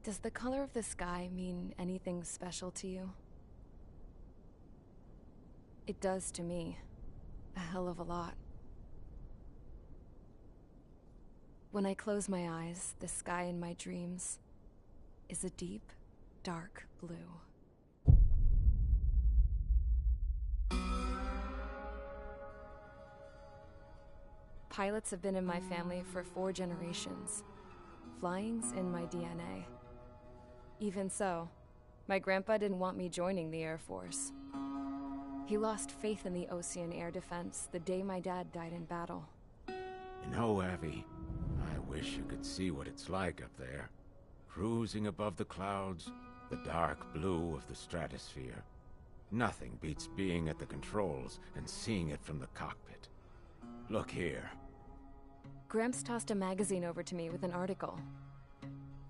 Does the color of the sky mean anything special to you? It does to me. A hell of a lot. When I close my eyes, the sky in my dreams is a deep, dark blue. Pilots have been in my family for 4 generations. Flying's in my DNA. Even so, my grandpa didn't want me joining the Air Force. He lost faith in the Osean Air Defense the day my dad died in battle. You know, Abby, I wish you could see what it's like up there. Cruising above the clouds, the dark blue of the stratosphere. Nothing beats being at the controls and seeing it from the cockpit. Look here. Gramps tossed a magazine over to me with an article.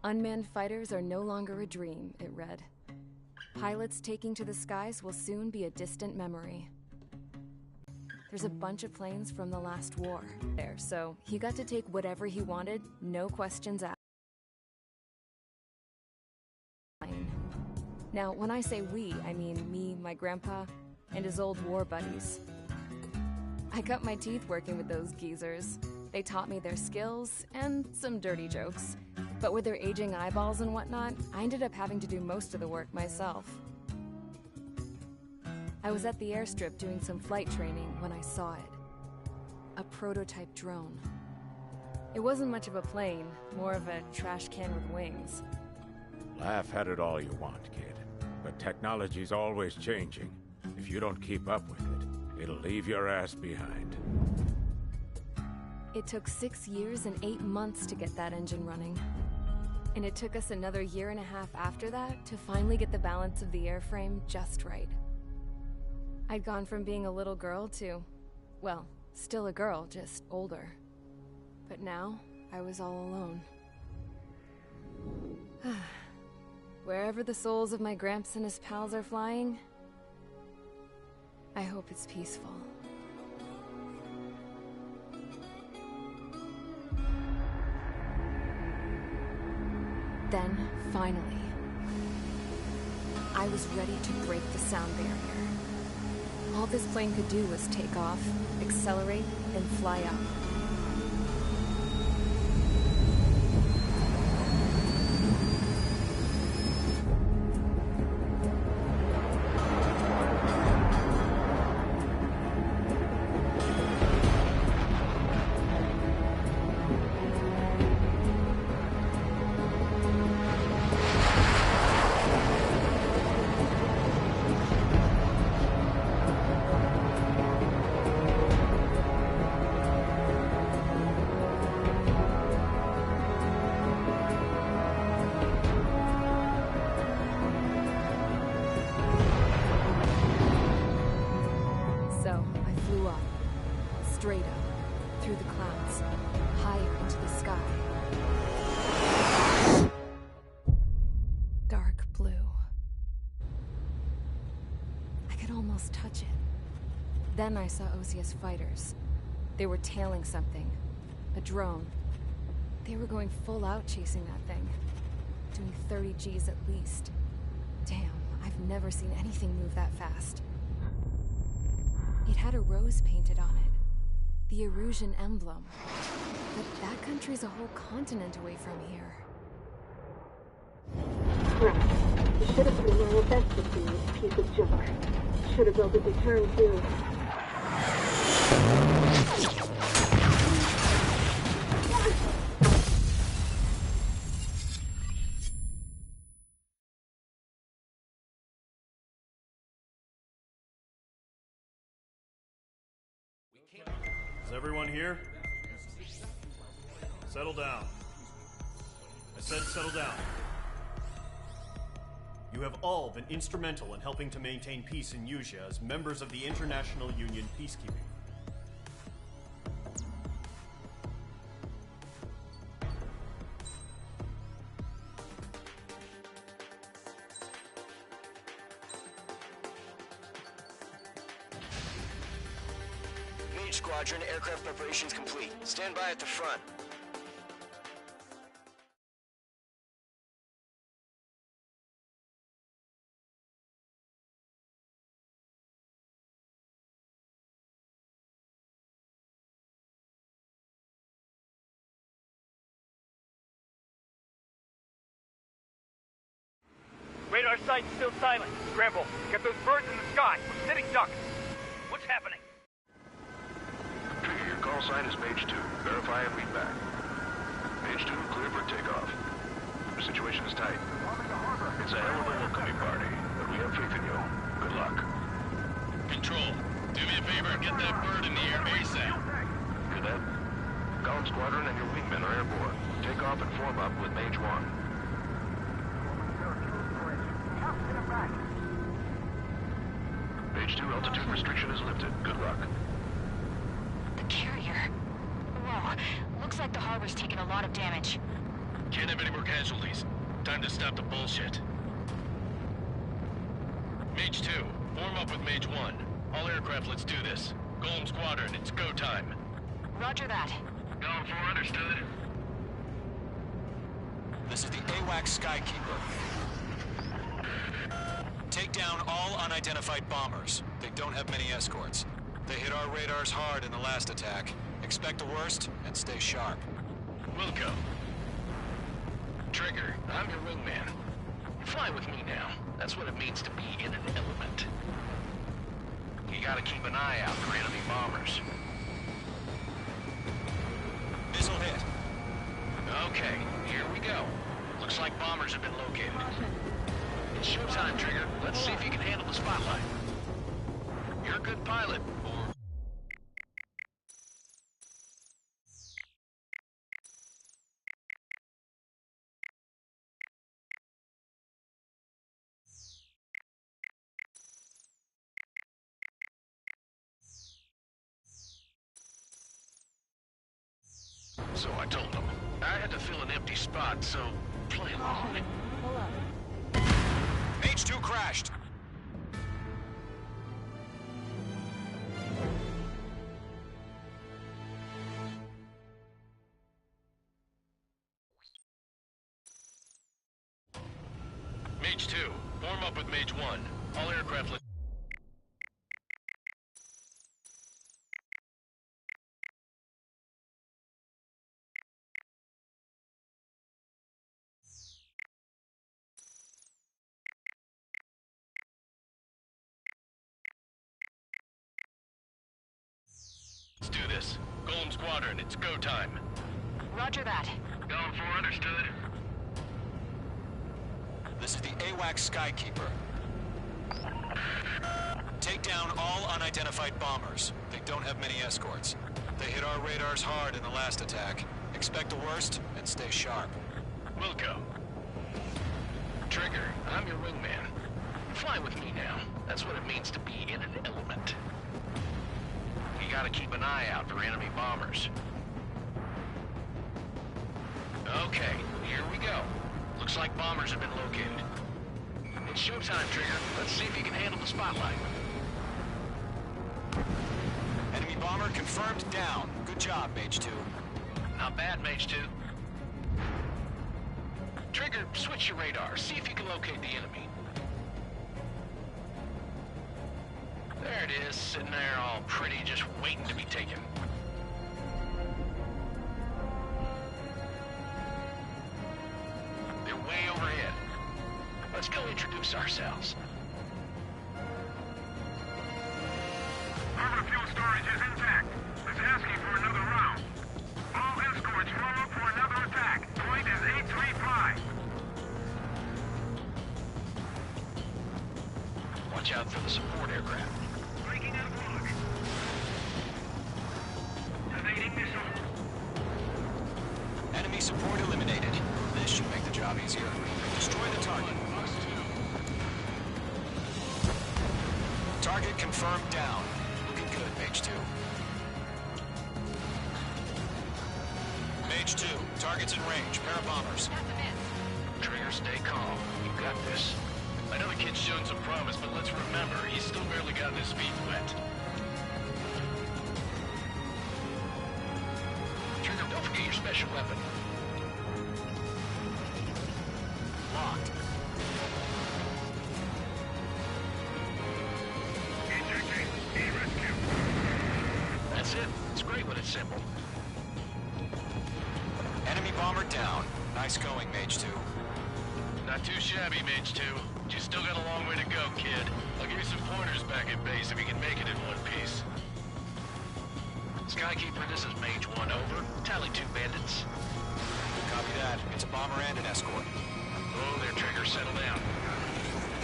Unmanned fighters are no longer a dream, it read. Pilots taking to the skies will soon be a distant memory. There's a bunch of planes from the last war there, so he got to take whatever he wanted, no questions asked. Now, when I say we, I mean me, my grandpa, and his old war buddies. I cut my teeth working with those geezers. They taught me their skills and some dirty jokes. But with their aging eyeballs and whatnot, I ended up having to do most of the work myself. I was at the airstrip doing some flight training when I saw it. A prototype drone. It wasn't much of a plane, more of a trash can with wings. Laugh at it all you want, kid. But technology's always changing. If you don't keep up with it, it'll leave your ass behind. It took 6 years and 8 months to get that engine running. And it took us another 1.5 years after that to finally get the balance of the airframe just right. I'd gone from being a little girl to, well, still a girl, just older. But now, I was all alone. Wherever the souls of my Gramps and his pals are flying, I hope it's peaceful. Then, finally, I was ready to break the sound barrier. All this plane could do was take off, accelerate, and fly up. Straight up, through the clouds, higher into the sky. Dark blue. I could almost touch it. Then I saw Osea's fighters. They were tailing something. A drone. They were going full out chasing that thing. Doing 30 Gs at least. Damn, I've never seen anything move that fast. It had a rose painted on it. The Erusian emblem. But that country's a whole continent away from here. Right. You should have been wearing a vest with you, piece of junk. Should have built a deterrent too. Is everyone here? Settle down. I said settle down. You have all been instrumental in helping to maintain peace in Usea as members of the International Union Peacekeeping. Mage Squadron, aircraft preparations complete. Stand by at the front. Radar site's still silent. Scramble. Get those birds in the sky. We're sitting ducks. What's happening? Trigger, your call sign is Mage 2. Verify and read back. Mage 2, clear for takeoff. The situation is tight. It's a hell of a welcoming party, but we have faith in you. Good luck. Control, do me a favor and get that bird in the air ASAP. Cadet, Golem Squadron and your wingmen are airborne. Take off and form up with Mage 1. Mage 2, altitude restriction is lifted. Good luck. The carrier. Whoa. Looks like the harbor's taken a lot of damage. Can't have any more casualties. Time to stop the bullshit. Mage 2, form up with Mage 1. All aircraft, let's do this. Golem Squadron, it's go time. Roger that. Golem 4, understood. This is the AWACS Skykeeper. Take down all unidentified bombers. They don't have many escorts. They hit our radars hard in the last attack. Expect the worst and stay sharp. Wilco. Trigger, I'm your wingman. Fly with me now. That's what it means to be in an element. You gotta keep an eye out for enemy bombers. Missile hit. Okay, here we go. Looks like bombers have been located. It's showtime, Trigger. Let's see if you can handle the spotlight. You're a good pilot, or... So I told them. I had to fill an empty spot, so play along. Pull up. Mage 2 crashed. Mage 2, form up with Mage 1. All aircraft let... Let's do this. Golem Squadron, it's go time. Roger that. Golem 4, understood. This is the AWACS Skykeeper. Take down all unidentified bombers. They don't have many escorts. They hit our radars hard in the last attack. Expect the worst and stay sharp. Wilco. Trigger, I'm your wingman. Fly with me now. That's what it means to be in an element. You gotta keep an eye out for enemy bombers. Okay, here we go. Looks like bombers have been located. It's showtime, Trigger. Let's see if you can handle the spotlight. Enemy bomber confirmed down. Good job, Mage 2. Not bad, Mage 2. Trigger, switch your radar. See if you can locate the enemy. There it is, sitting there all pretty, just waiting to be taken. They're way overhead. Let's go introduce ourselves. Harbor fuel storage is intact. It's asking for another round. All escorts form up for another attack. Point is 835. Watch out for the support aircraft. Breaking out of log. Evading missile. Enemy support eliminated. This should make the job easier. Destroy the target. Target confirmed down. Looking good, Mage 2. Mage 2, target's in range. Pair of bombers. Trigger, stay calm. You got this. I know the kid's shown some promise, but let's remember, he's still barely gotten his feet wet. Trigger, don't forget your special weapon. Locked. That's it. It's great when it's simple. Enemy bomber down. Nice going, Mage 2. Not too shabby, Mage 2. You still got a long way to go, kid. I'll give you some pointers back at base if you can make it in one piece. Skykeeper, this is Mage 1, over. Tally 2 bandits. Copy that. It's a bomber and an escort. Oh, there, Trigger. Settle down.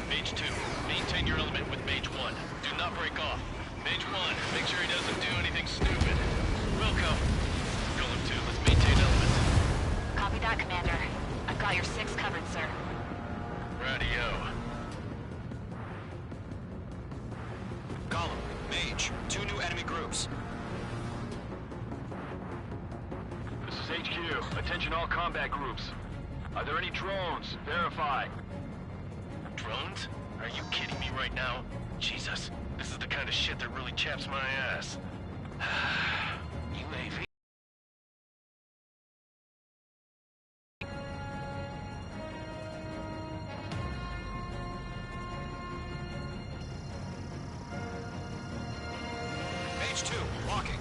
Mage 2, maintain your element with Mage 1. Do not break off. Mage 1, make sure he doesn't do anything stupid. Wilco. Golem 2, let's maintain element. Copy that, Commander. I've got your 6 covered, sir. Radio. Gollum, Mage, 2 new enemy groups. This is HQ. Attention all combat groups. Are there any drones? Verify. Drones? Are you kidding me right now? Jesus, this is the kind of shit that really chaps my ass. UAV? Mage 2, walking.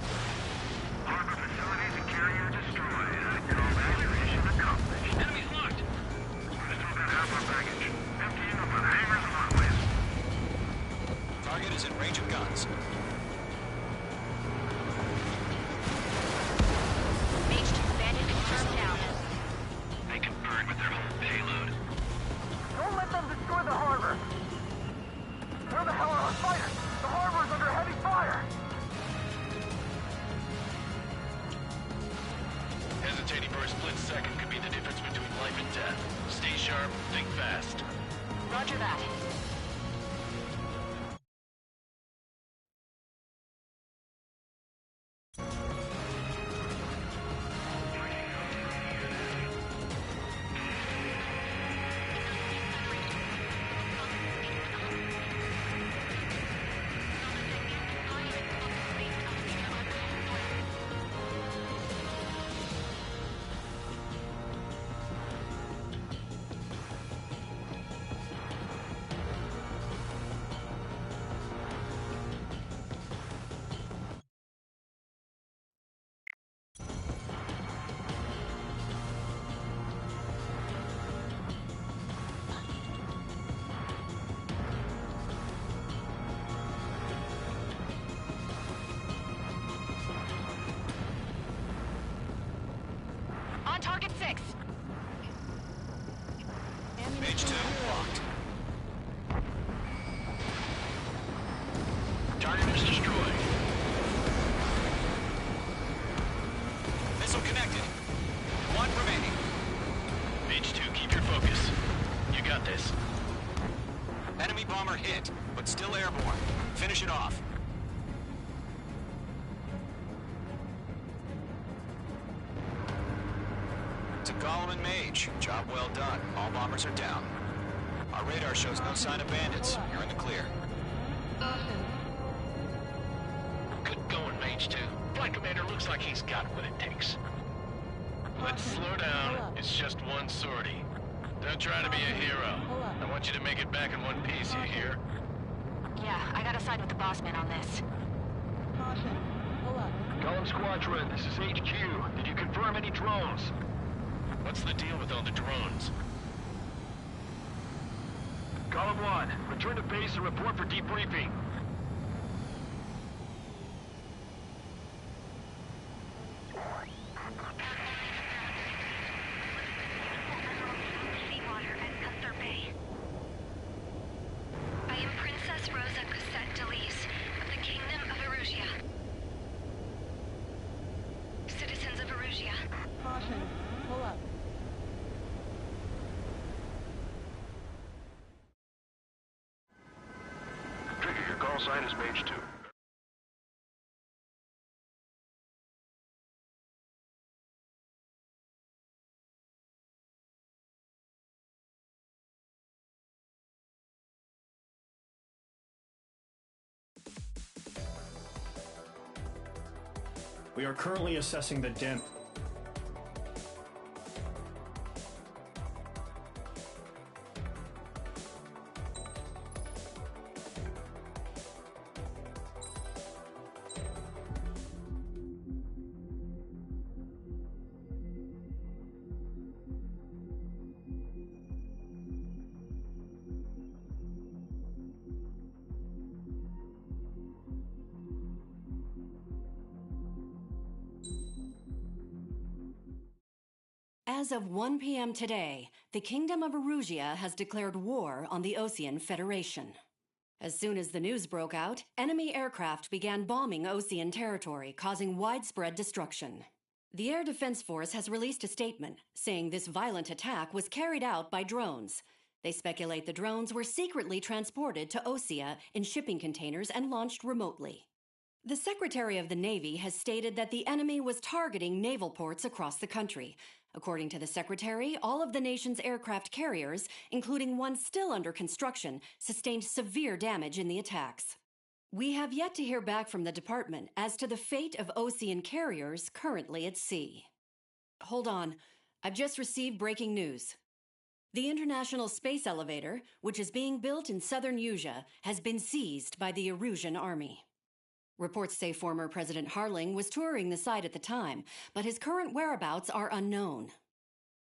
Harbor facilities and carrier destroyed. Your evaluation accomplished. Enemies locked! Let's move that half our baggage. Emptying up on hangars and runways. Target is in range of guns. Mage 2 bandit confirmed down. They can burn with their whole payload. Don't let them destroy the harbor! Where the hell are our fighters? The harbor is under heavy fire! Hesitating for a split second could be the difference between life and death. Stay sharp, think fast. Roger that. On target 6. Mage 2, locked. Target is destroyed. Missile connected. 1 remaining. Mage 2, keep your focus. You got this. Enemy bomber hit, but still airborne. Finish it off. To Gollum and Mage, job well done. All bombers are down. Our radar shows no sign of bandits. You're in the clear. Good going, Mage 2. Flight Commander looks like he's got what it takes. Let's slow down. It's just one sortie. Don't try to be a hero. I want you to make it back in one piece, you hear? Yeah, I gotta side with the boss man on this. Gollum Squadron, this is HQ. Did you confirm any drones? What's the deal with all the drones? Gollum 1, return to base and report for debriefing. Seawater at Gunther Bay. I am Princess Rosa Cosette Delise of the Kingdom of Erusia. Citizens of Erusia. Caution. Pull up. Trigger, your call sign is Mage 2. We are currently assessing the damage. As of 1 p.m. today, the Kingdom of Erusia has declared war on the Osean Federation. As soon as the news broke out, enemy aircraft began bombing Osean territory, causing widespread destruction. The Air Defense Force has released a statement saying this violent attack was carried out by drones. They speculate the drones were secretly transported to Osea in shipping containers and launched remotely. The Secretary of the Navy has stated that the enemy was targeting naval ports across the country. According to the Secretary, all of the nation's aircraft carriers, including one still under construction, sustained severe damage in the attacks. We have yet to hear back from the department as to the fate of Osean carriers currently at sea. Hold on. I've just received breaking news. The International Space Elevator, which is being built in southern Usea, has been seized by the Erusian Army. Reports say former President Harling was touring the site at the time, but his current whereabouts are unknown.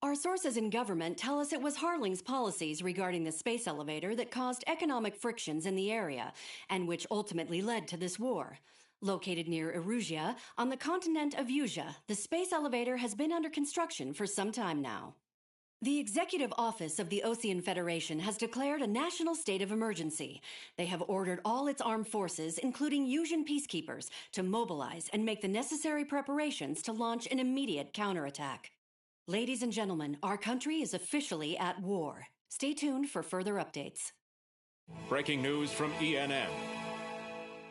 Our sources in government tell us it was Harling's policies regarding the space elevator that caused economic frictions in the area, and which ultimately led to this war. Located near Erusia, on the continent of Usea, the space elevator has been under construction for some time now. The Executive Office of the Osean Federation has declared a national state of emergency. They have ordered all its armed forces, including Usian peacekeepers, to mobilize and make the necessary preparations to launch an immediate counterattack. Ladies and gentlemen, our country is officially at war. Stay tuned for further updates. Breaking news from ENN.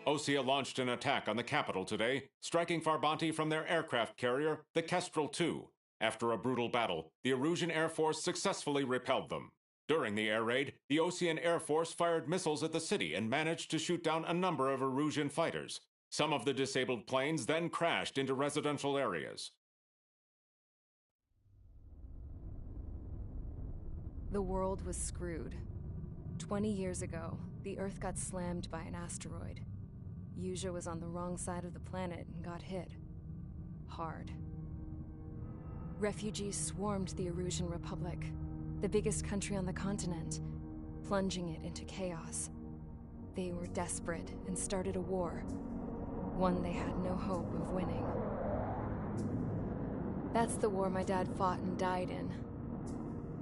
Osea launched an attack on the capital today, striking Farbanti from their aircraft carrier, the Kestrel II. After a brutal battle, the Erusian Air Force successfully repelled them. During the air raid, the Osean Air Force fired missiles at the city and managed to shoot down a number of Erusian fighters. Some of the disabled planes then crashed into residential areas. The world was screwed. 20 years ago, the Earth got slammed by an asteroid. Usea was on the wrong side of the planet and got hit. Hard. Refugees swarmed the Erusian Republic, the biggest country on the continent, plunging it into chaos. They were desperate and started a war, one they had no hope of winning. That's the war my dad fought and died in.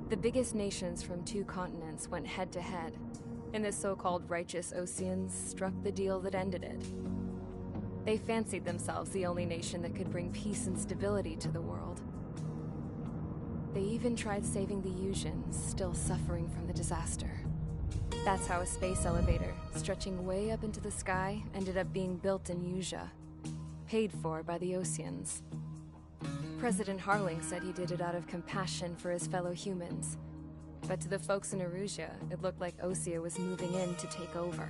The biggest nations from 2 continents went head-to-head, and the so-called righteous Oseans struck the deal that ended it. They fancied themselves the only nation that could bring peace and stability to the world. They even tried saving the Usians, still suffering from the disaster. That's how a space elevator, stretching way up into the sky, ended up being built in Usea, paid for by the Oseans. President Harling said he did it out of compassion for his fellow humans. But to the folks in Erusia, it looked like Osea was moving in to take over.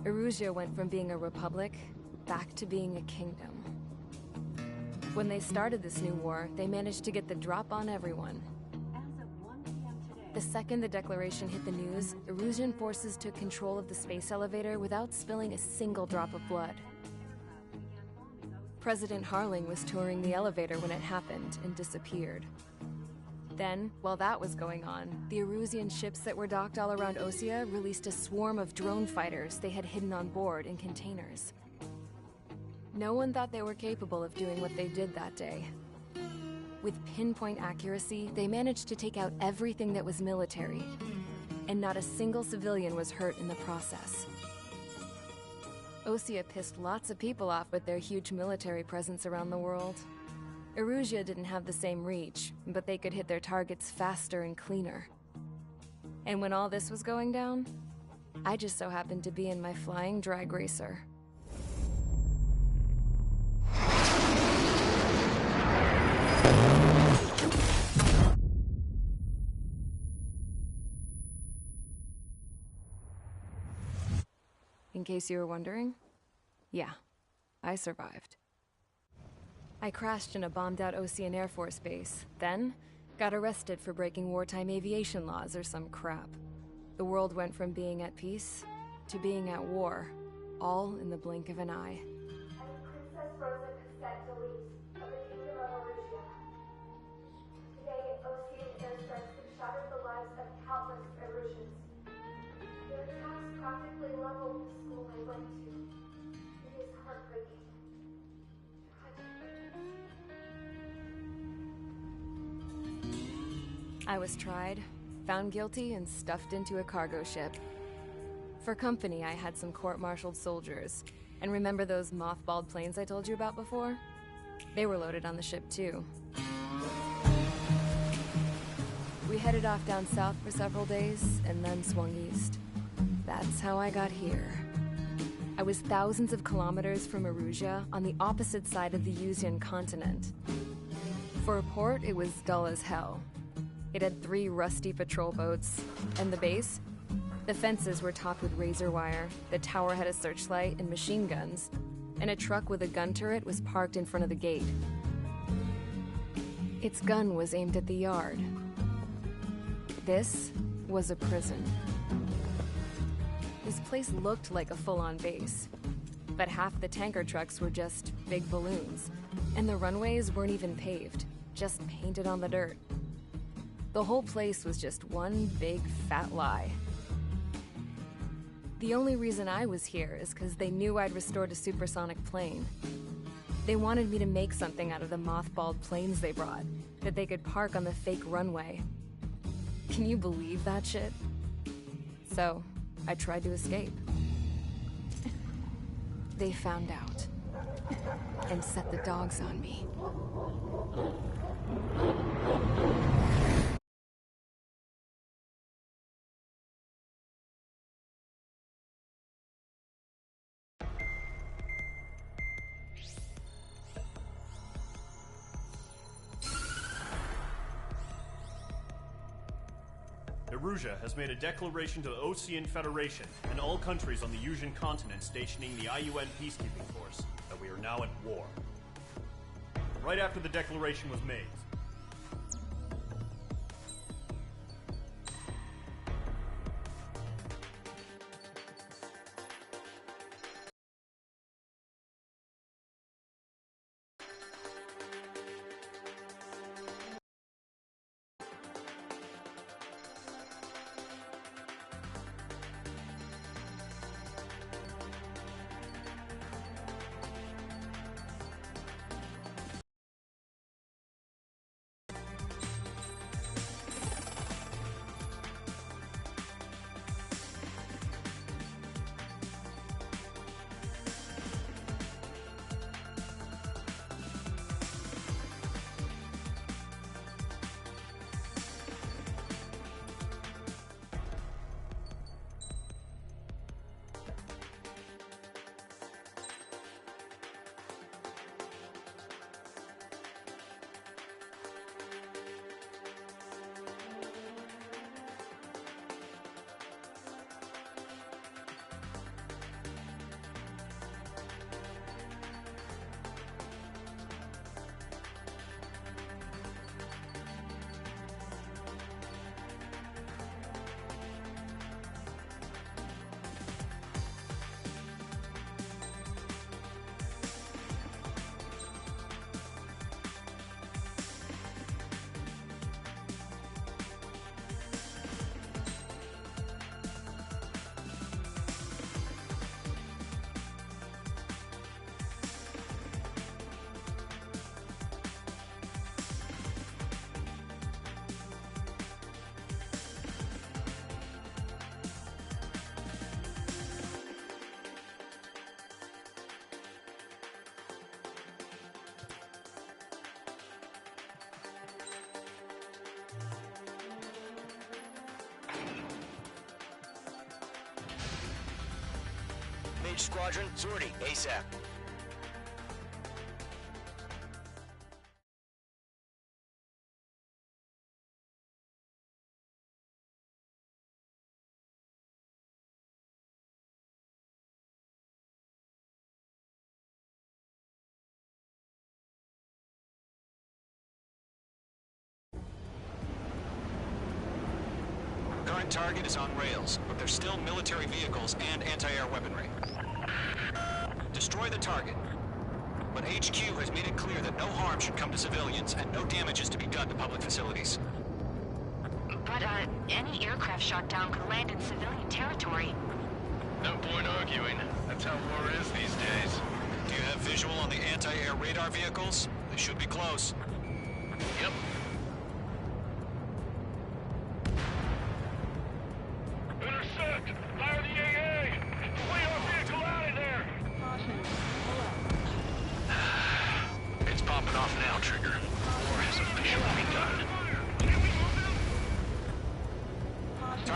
Erusia went from being a republic back to being a kingdom. When they started this new war, they managed to get the drop on everyone. The second the declaration hit the news, Erusian forces took control of the space elevator without spilling a single drop of blood. President Harling was touring the elevator when it happened and disappeared. Then, while that was going on, the Erusian ships that were docked all around Osea released a swarm of drone fighters they had hidden on board in containers. No one thought they were capable of doing what they did that day. With pinpoint accuracy, they managed to take out everything that was military, and not a single civilian was hurt in the process. Osea pissed lots of people off with their huge military presence around the world. Erusia didn't have the same reach, but they could hit their targets faster and cleaner. And when all this was going down, I just so happened to be in my flying drag racer. In case you were wondering, yeah, I survived. I crashed in a bombed-out Osean Air Force base, then got arrested for breaking wartime aviation laws or some crap. The world went from being at peace to being at war, all in the blink of an eye. Princess Rosa Cassette of the Kingdom of Erusia. Today, Osean airstrikes have shattered the lives of countless Erusians. Their attacks practically leveled the school I went to. It is heartbreaking. I was tried, found guilty, and stuffed into a cargo ship. For company, I had some court-martialed soldiers. And remember those mothballed planes I told you about before? They were loaded on the ship, too. We headed off down south for several days, and then swung east. That's how I got here. I was thousands of kilometers from Erusea, on the opposite side of the Yuzian continent. For a port, it was dull as hell. It had 3 rusty patrol boats, and the base? The fences were topped with razor wire, the tower had a searchlight and machine guns, and a truck with a gun turret was parked in front of the gate. Its gun was aimed at the yard. This was a prison. This place looked like a full-on base, but half the tanker trucks were just big balloons, and the runways weren't even paved, just painted on the dirt. The whole place was just one big fat lie. The only reason I was here is because they knew I'd restored a supersonic plane. They wanted me to make something out of the mothballed planes they brought, that they could park on the fake runway. Can you believe that shit? So, I tried to escape. They found out, and set the dogs on me. Erusea has made a declaration to the Osean Federation and all countries on the Yuzian continent stationing the IUN peacekeeping force that we are now at war. Right after the declaration was made, Mage Squadron, sortie, ASAP. Current target is on rails, but there's still military vehicles and anti-air weaponry. Destroy the target. But HQ has made it clear that no harm should come to civilians and no damage is to be done to public facilities. But, any aircraft shot down could land in civilian territory. No point arguing. That's how war is these days. Do you have visual on the anti-air radar vehicles? They should be close. Yep.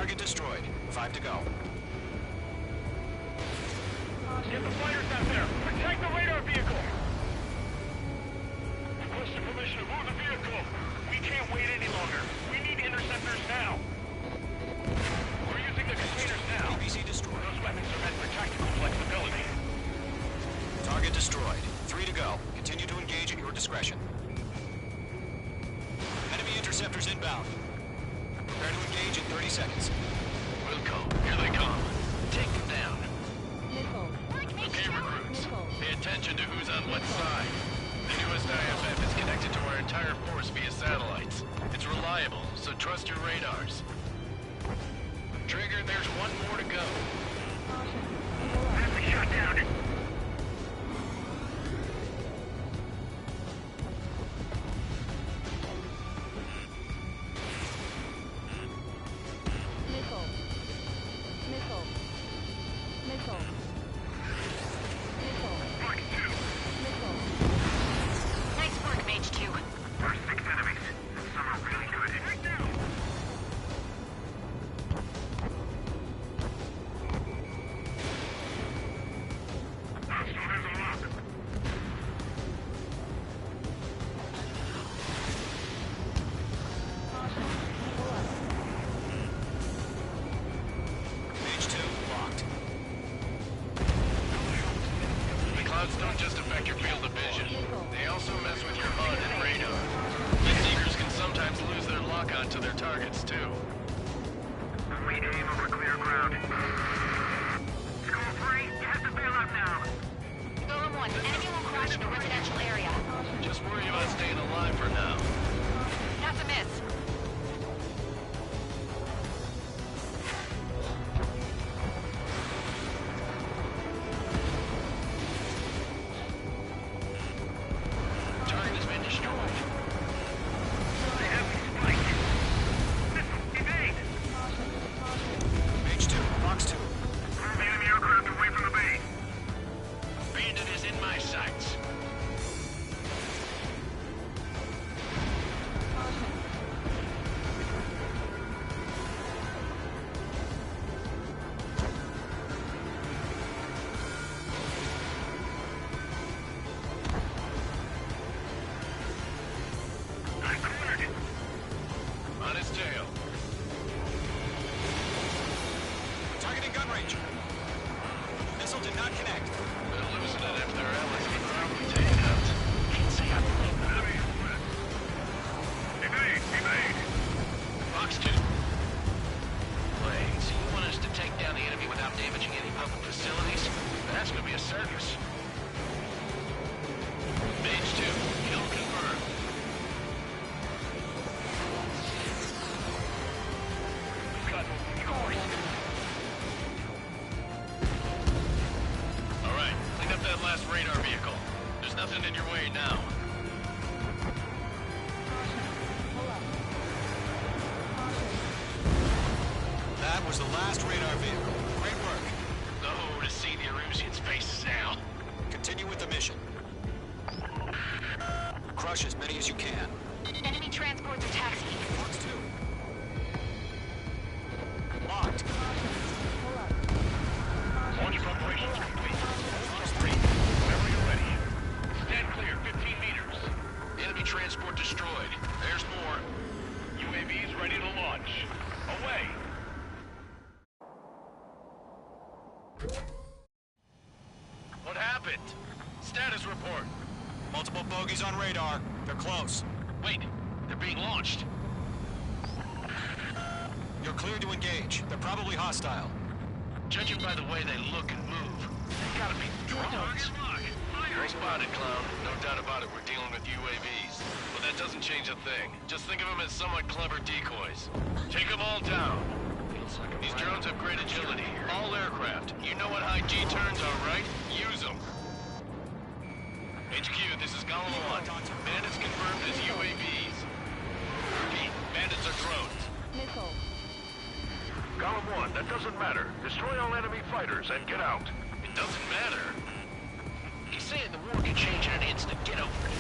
Target destroyed. 5 to go. Get the fighters out there! Protect the radar vehicle! Requesting permission to move the vehicle! We can't wait any longer. We need interceptors now! We're using the containers now! ABC destroyed. Those weapons are meant for tactical flexibility. Target destroyed. 3 to go. Continue to engage at your discretion. Enemy interceptors inbound. Prepare to engage in 30 seconds. Wilco, here they come. Take them down. Nickel. Okay, recruits. Pay attention to who's on what side. The newest IFF is connected to our entire force via satellites. It's reliable, so trust your radars. Trigger, there's one more to go. Enemy shot down. Nickel. Nickel. Nickel. Nickel. Mark 2. Nickel. Nice work, Mage 2. There's 6 enemies. Some are really good. Right now! Mage 2 locked. The clouds don't just affect your field of vision. They also mess with your HUD and radar. Fleet seekers can sometimes lose their lock-on to their targets, too. We aim over clear ground. School 3, you have to bail out now. Golem 1, enemy will crash in a residential area. Just worry about staying alive for now. That's a miss. Target has been destroyed. They have me spiked. Missile, evade! Mage 2, box 2. Move the enemy aircraft away from the base. Bandit is in my sights. I'm cornered. On his tail. Targeting gun range. Missile did not connect. They're losing it if their allies can probably take it out. Can't say I'm enemy split. Evade! Evade! Box 2. Wait, so you want us to take down the enemy without damaging any public facilities? That's gonna be a circus. Mage 2, kill confirmed. We've got yours. All right, clean up that last radar vehicle. There's nothing in your way now. That was the last radar vehicle. Great work. Oh, to see the Erusians' faces now. Continue with the mission. Crush as many as you can. Enemy transports are taxiing. Box 2. Locked. Launch preparations complete. Box 3, whenever you're ready. Stand clear, 15 meters. Enemy transport destroyed. There's more. UAVs ready to launch. Away! What happened? Status report. Multiple bogies on radar. They're close. Wait, they're being launched. You're cleared to engage. They're probably hostile. Judging by the way they look and move, they gotta be drones. Well spotted, clown. No doubt about it, we're dealing with UAVs. But that doesn't change a thing. Just think of them as somewhat clever decoys. Take them all down. These drones have great agility. All aircraft. You know what high G turns are, right? Use them. HQ, this is Golem 1. Bandits confirmed as UAVs. Repeat, bandits are drones. Nickel. Golem 1, that doesn't matter. Destroy all enemy fighters and get out. It doesn't matter. He's saying the war could change in an instant. Get over it.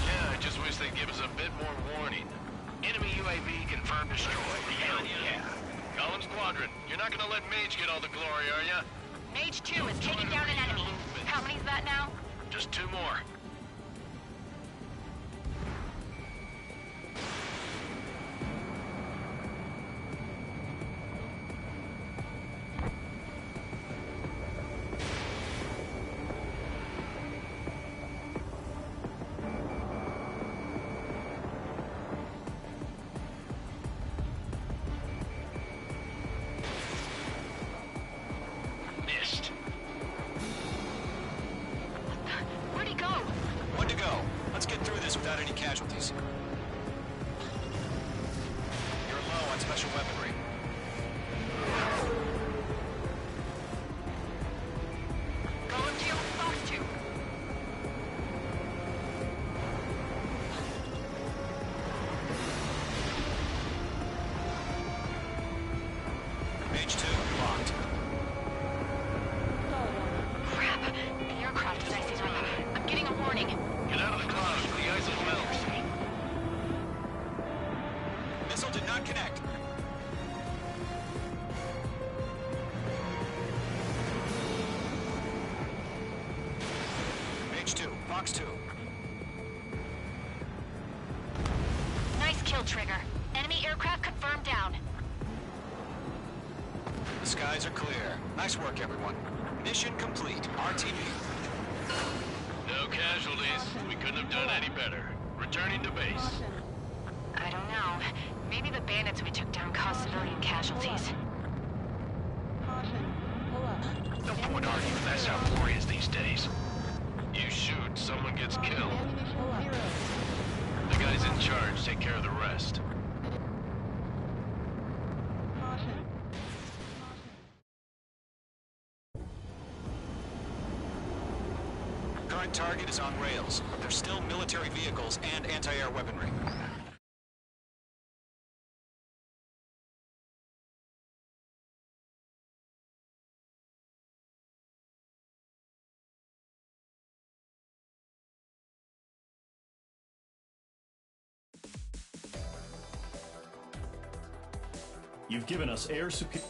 Yeah, I just wish they'd give us a bit more warning. Enemy UAV confirmed destroyed. Hell yeah. Talon Squadron, you're not gonna let Mage get all the glory, are ya? Mage 2 is taking down an enemy. How many's that now? Just 2 more. Missed. Where'd he go? One to go. Let's get through this without any casualties. You're low on special weaponry. Golem 2, Fox 2. Mage 2, locked. Crap. The aircraft is icing up. I'm getting a warning. Get out of the clouds. The ice will melt. Missile did not connect. Mage 2, Fox 2. Nice kill, Trigger. Enemy aircraft confirmed down. The skies are clear. Nice work, everyone. Mission complete. RTB. No casualties. We couldn't have done any better. Returning to base. I don't know. Maybe the bandits we took down caused civilian casualties. No point arguing. That's how war is these days. You shoot, someone gets killed. The guys in charge take care of the rest. Current target is on rails, but there's still military vehicles and anti-air weaponry. You've given us air superior.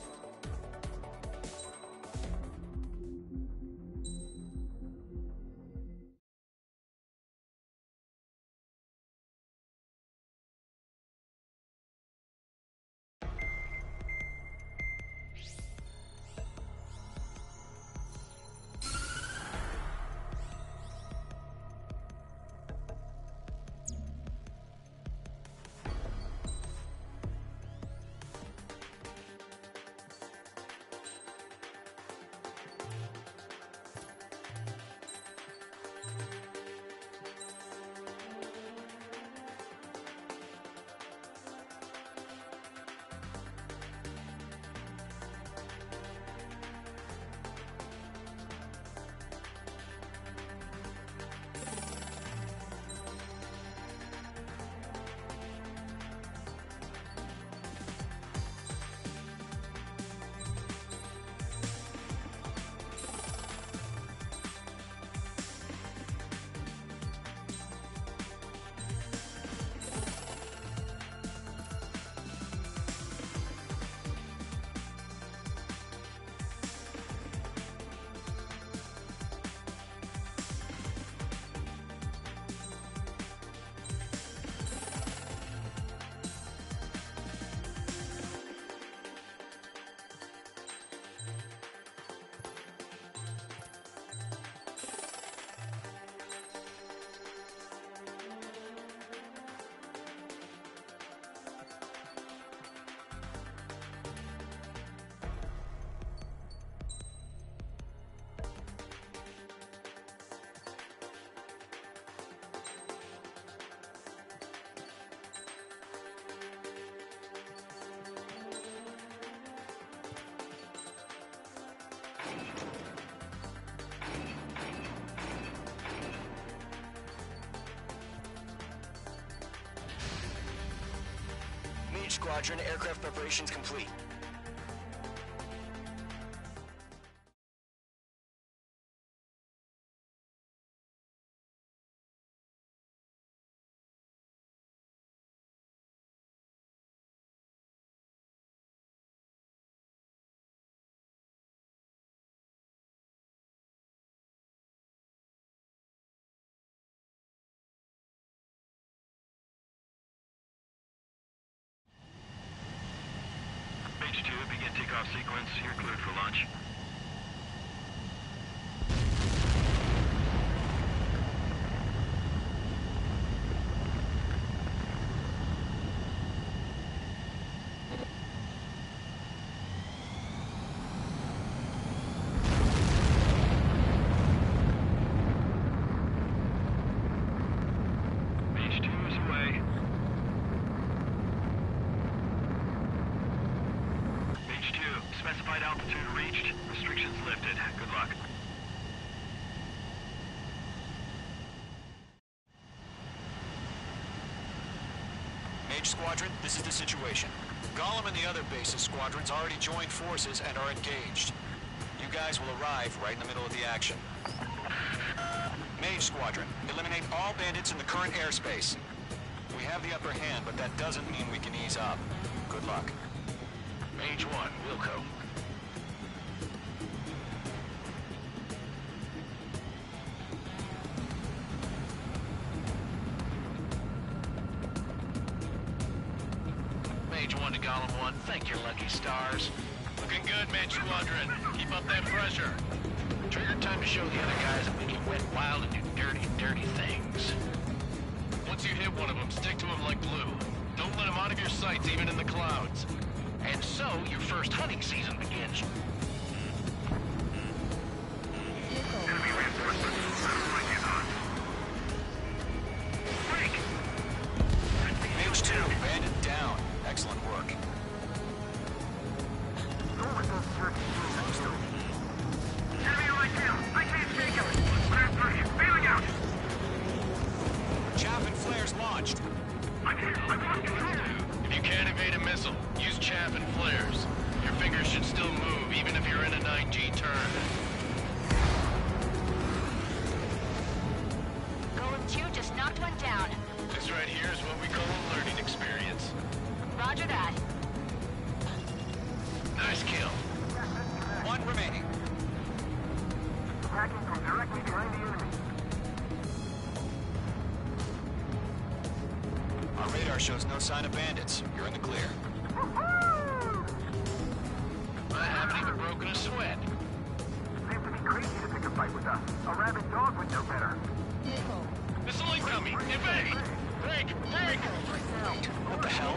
Squadron, aircraft preparations complete. takeoff sequence. You're cleared for launch. Specified altitude reached. Restrictions lifted. Good luck. Mage Squadron, this is the situation. Gollum and the other bases squadrons already joined forces and are engaged. You guys will arrive right in the middle of the action. Mage Squadron, eliminate all bandits in the current airspace. We have the upper hand, but that doesn't mean we can ease up. Good luck. Mage 1, Wilco. Mage 1 to Gollum 1, thank your lucky stars. Looking good, Mage Squadron. Keep up that pressure. Trigger time to show the other guys that we can wet wild and do dirty, dirty things. Once you hit one of them, stick to him like glue. Don't let him out of your sights, even in the clouds. And so, your first hunting season begins. Enemy reinforcements. Mage 2, bandit down. Excellent work. Enemy right down. I can't take him. Clear through. Bailing out. Chaff and flares launched. I lost control. If you can't evade a missile, use chaff and flares. Your fingers should still move, even if you're in a 9G turn. Golem 2 just knocked one down. This right here is what we call a learning experience. Roger that. Nice kill. One remaining. Attacking from directly behind the enemy. Our radar shows no sign of bandits. You're in the clear. I haven't even broken a sweat. Seems to be crazy to pick a fight with us. A rabid dog would know better. Missile incoming! Evade! Break! Break! What the hell?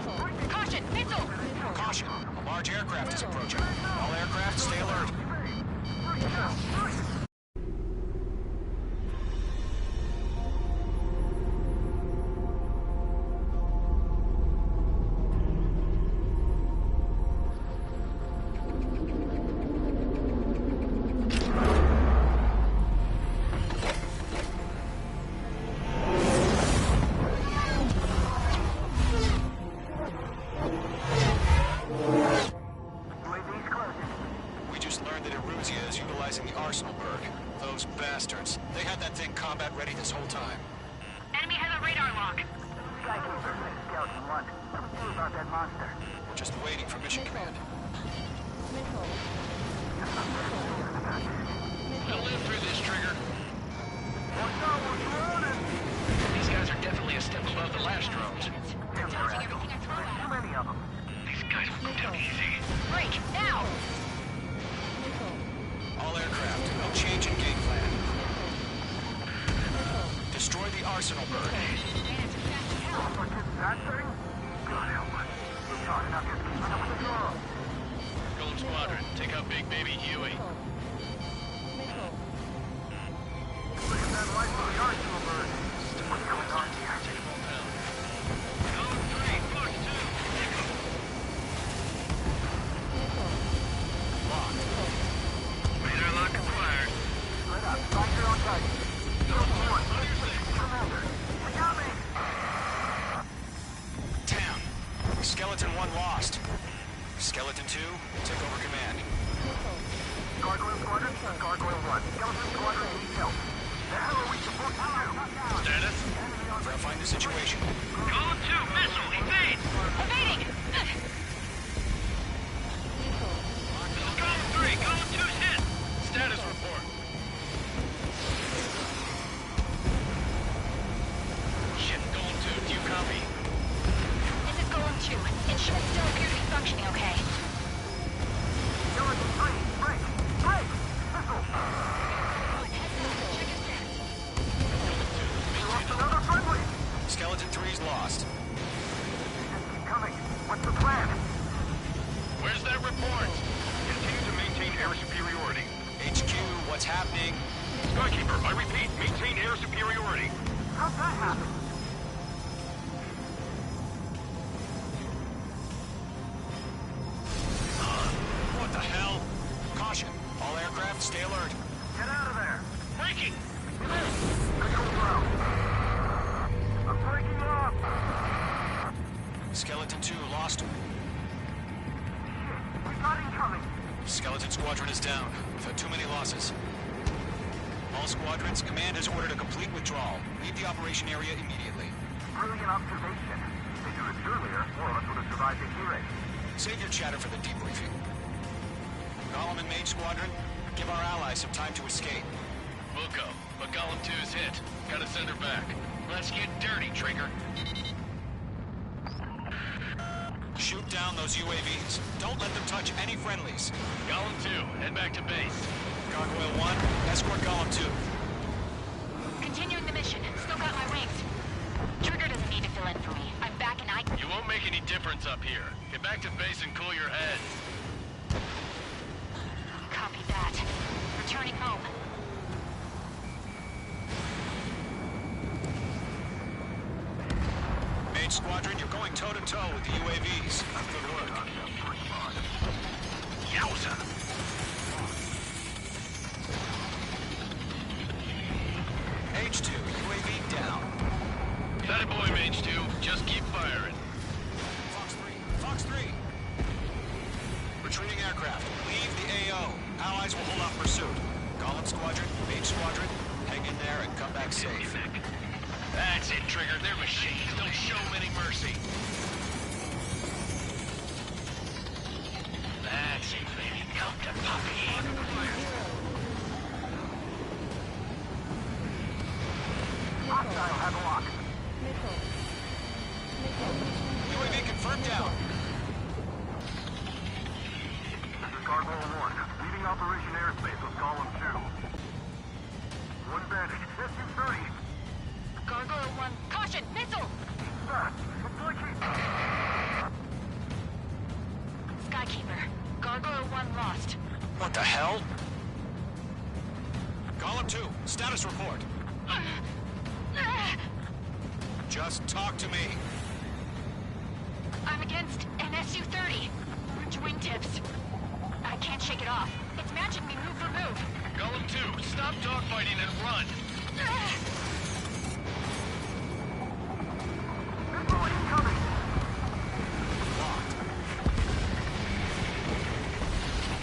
Caution! Missile! Caution! A large aircraft is approaching. All aircraft, stay alert. We just learned that Eruzia is utilizing the Arsenal bird. Those bastards. They had that thing combat ready this whole time. Enemy has a radar lock. Skycapers sent scouts in London. What do we do about that monster? We're just waiting for mission command. We'll live through this, Trigger. Watch out, we're running! These guys are definitely a step above the last drones. Damn, they're assholes. Too many of them. These guys will go down easy. Break! Now! All aircraft, no change in game plan. Destroy the Arsenal bird. That thing? God help us. We're talking up here keeping up with the draw. Golem Squadron, take out Big Baby Huey. Look at that light from the Arsenal bird. What's going on here? Golem 3, Fox 2, Echo. Lock. Radar lock acquired. Split up. Find your own target. Commander, we got me! Town. Skeleton 1 lost. Skeleton 2, take over command. Gargoyle Squadron, Gargoyle 1. Skeleton Squadron needs help. The hell are we supposed to do? Status? Verifying the situation. Golem 2, missile, evade! Evading! This is Golem 3, Golem 2's hit! Status report. Shit, Golem 2, do you copy? This is Golem 2. Instruments still appear to be functioning okay. air superiority. HQ, what's happening? Skykeeper, I repeat, maintain air superiority. How'd that happen? What the hell? Caution. All aircraft, stay alert. Get out of there. Breaking! Control ground. I'm breaking up. Skeleton 2 lost. We got incoming. Skeleton Squadron is down. We've had too many losses. All squadrons, command has ordered a complete withdrawal. Leave the operation area immediately. Brilliant observation. If they do this earlier, more of us would have survived the hearing. Save your chatter for the debriefing. Golem and Mage Squadron, give our allies some time to escape. Wilco, but Golem 2's hit. Gotta send her back. Let's get dirty, Trigger. Shoot down those UAVs. Don't let them touch any friendlies. Golem 2, head back to base. Gargoyle 1, escort Golem 2. Continuing the mission. Still got my wings. Trigger doesn't need to fill in for me. I'm back and You won't make any difference up here. Get back to base and cool your heads. Copy that. Returning home. Mage Squadron, you're going toe-to-toe with the UAVs. Good work. Yowza! H2, UAV down. That boy, Mage 2. Just keep firing. Fox 3. Retreating aircraft. Leave the AO. Allies will hold off pursuit. Golem Squadron, Mage Squadron, hang in there and come back safe. That's it, Trigger. They're machines. Don't show them any mercy. That's it, baby. Come to Poppy. Hostile have a lock. UAV confirmed down. This is Gargoyle 1. Leaving Operation Airspace with Golem 2. One bandit. SU-30. Gargoyle 1. Caution! Missile! Skykeeper. Gargoyle 1 lost. What the hell? Golem 2, status report. Just talk to me. I'm against an SU-30. Wingtips. I can't shake it off. It's matching me move for move. Golem 2, stop dogfighting and run. Missile incoming.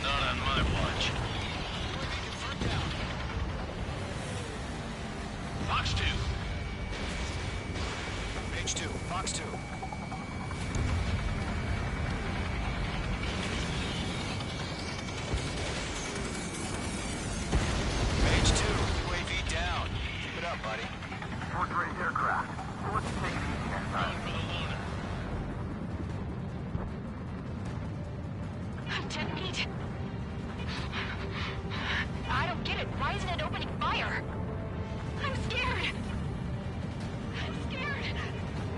Not on my watch. Fox 2. Mage 2, Fox 2. Mage 2, UAV down. Keep it up, buddy. Force-range aircraft. We'll let you take it easy next time. I'm 10 feet. I don't get it. Why isn't it opening fire? I'm scared. I'm scared.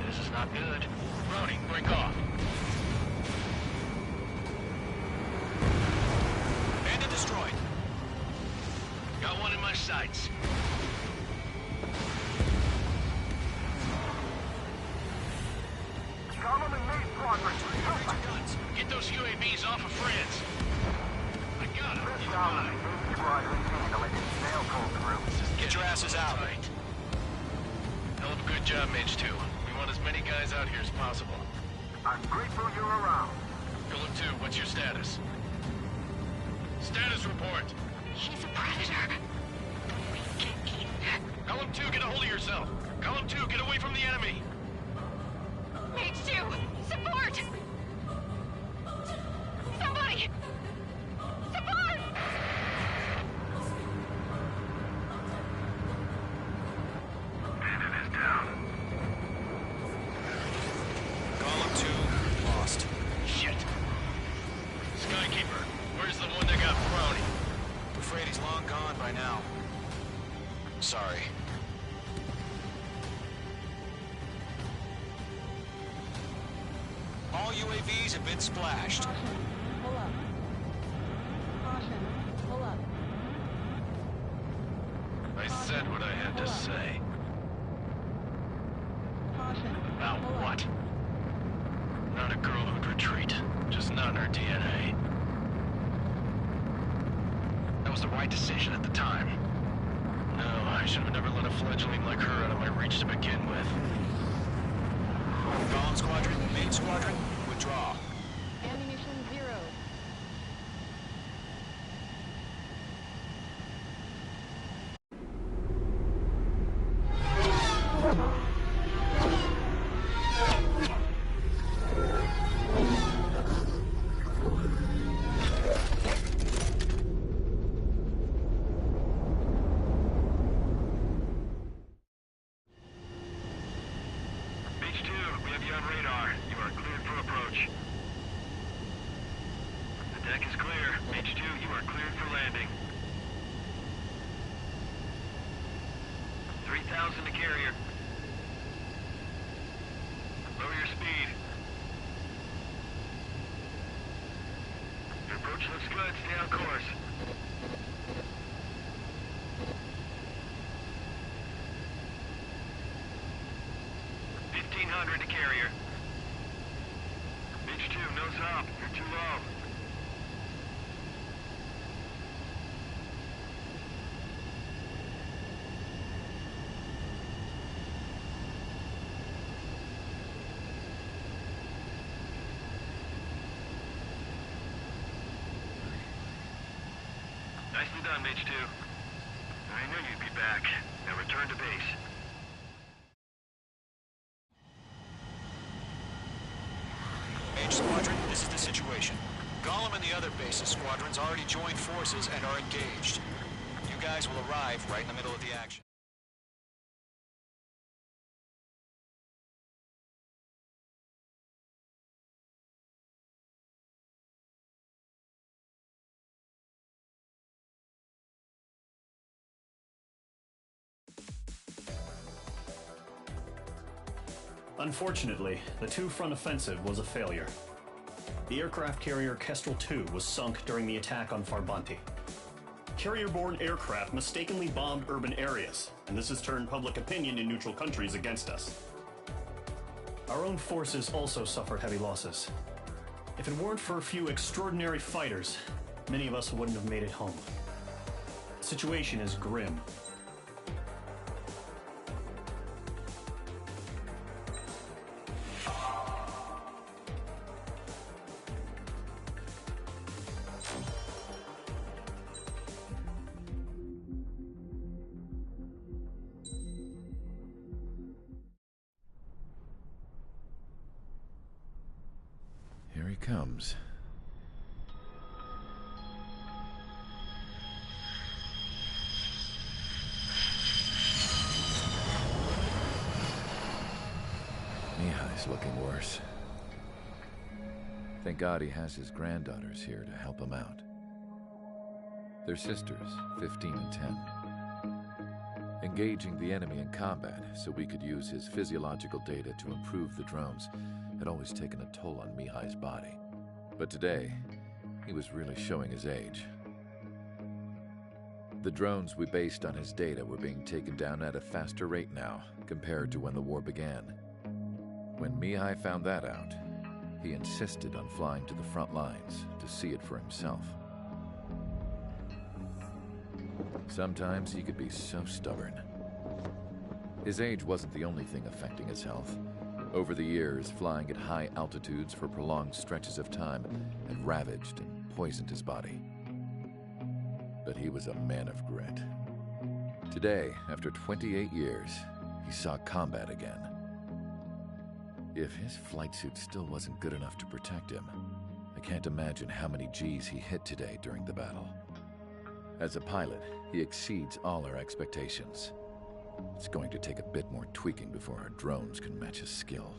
This is not good. Browning, break off. Bandit destroyed. Got one in my sights. Golem and Mage Squadron. Get those UAVs off of France. I got him. This Golem and Mage Squadron handling it. Nail pulled through. Get your asses out. Hell of a good job, Mage 2. We want as many guys out here as possible. I'm grateful you're around. Golem 2, what's your status? Status report. He's a predator. We get eaten. Golem 2, get a hold of yourself. Golem 2, get away from the enemy. Mage 2, support! Somebody! Support! Bandit is down. Golem 2, lost. Shit. Skykeeper, where's the one that got Brownie? I'm afraid he's long gone by now. Sorry. All UAVs have been splashed. Caution. Pull up. Caution. to say. Caution. About Pull up. what? Not a girl who'd retreat. Just not in her DNA. That was the right decision at the time. No, I should have never let a fledgling like her out of my reach to begin with. Golem Squadron, main squadron, withdraw. Ammunition 0. H2, we have you on radar. You are cleared for approach. The deck is clear. H2, you are cleared for landing. 3,000 to carrier. Lower your speed. Your approach looks good. Stay on course. $1,500 to carrier. H2, nose up. You're too low. Nicely done, H2. I knew you'd be back. Now return to base. Mage Squadron, this is the situation. Golem and the other base's squadrons already joined forces and are engaged. You guys will arrive right in the middle of the action. Unfortunately, the two-front offensive was a failure. The aircraft carrier Kestrel II was sunk during the attack on Farbanti. Carrier-borne aircraft mistakenly bombed urban areas, and this has turned public opinion in neutral countries against us. Our own forces also suffered heavy losses. If it weren't for a few extraordinary fighters, many of us wouldn't have made it home. The situation is grim. Here he comes. Mihai's looking worse. Thank God he has his granddaughters here to help him out. They're sisters, 15 and 10. Engaging the enemy in combat so we could use his physiological data to improve the drones had always taken a toll on Mihai's body. But today, he was really showing his age. The drones we based on his data were being taken down at a faster rate now compared to when the war began. When Mihai found that out, he insisted on flying to the front lines to see it for himself. Sometimes he could be so stubborn. His age wasn't the only thing affecting his health. Over the years, flying at high altitudes for prolonged stretches of time had ravaged and poisoned his body. But he was a man of grit. Today, after 28 years, he saw combat again. If his flight suit still wasn't good enough to protect him, I can't imagine how many G's he hit today during the battle. As a pilot, he exceeds all our expectations. It's going to take a bit more tweaking before our drones can match his skill.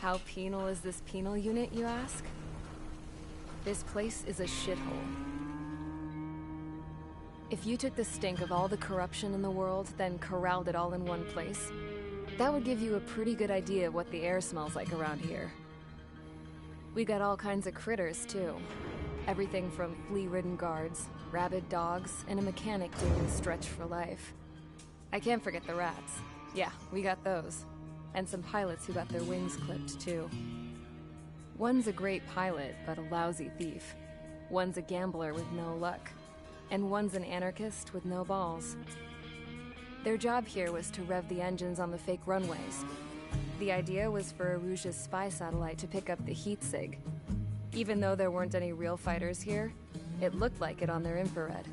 How penal is this penal unit, you ask? This place is a shithole. If you took the stink of all the corruption in the world, then corralled it all in one place, that would give you a pretty good idea of what the air smells like around here. We got all kinds of critters, too. Everything from flea-ridden guards, rabid dogs, and a mechanic doing the stretch for life. I can't forget the rats. Yeah, we got those. And some pilots who got their wings clipped, too. One's a great pilot, but a lousy thief. One's a gambler with no luck. And one's an anarchist with no balls. Their job here was to rev the engines on the fake runways. The idea was for Erusia's spy satellite to pick up the heat sig. Even though there weren't any real fighters here, it looked like it on their infrared.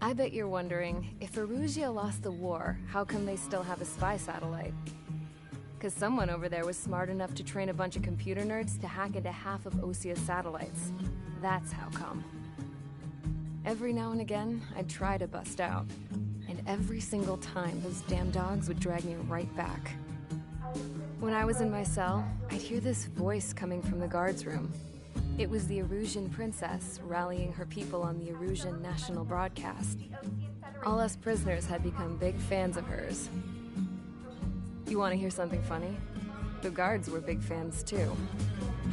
I bet you're wondering, if Erusia lost the war, how come they still have a spy satellite? Because someone over there was smart enough to train a bunch of computer nerds to hack into half of Osia's satellites. That's how come. Every now and again, I'd try to bust out. And every single time, those damn dogs would drag me right back. When I was in my cell, I'd hear this voice coming from the guards room. It was the Erusian princess rallying her people on the Erusian national broadcast. All us prisoners had become big fans of hers. You want to hear something funny? The guards were big fans too.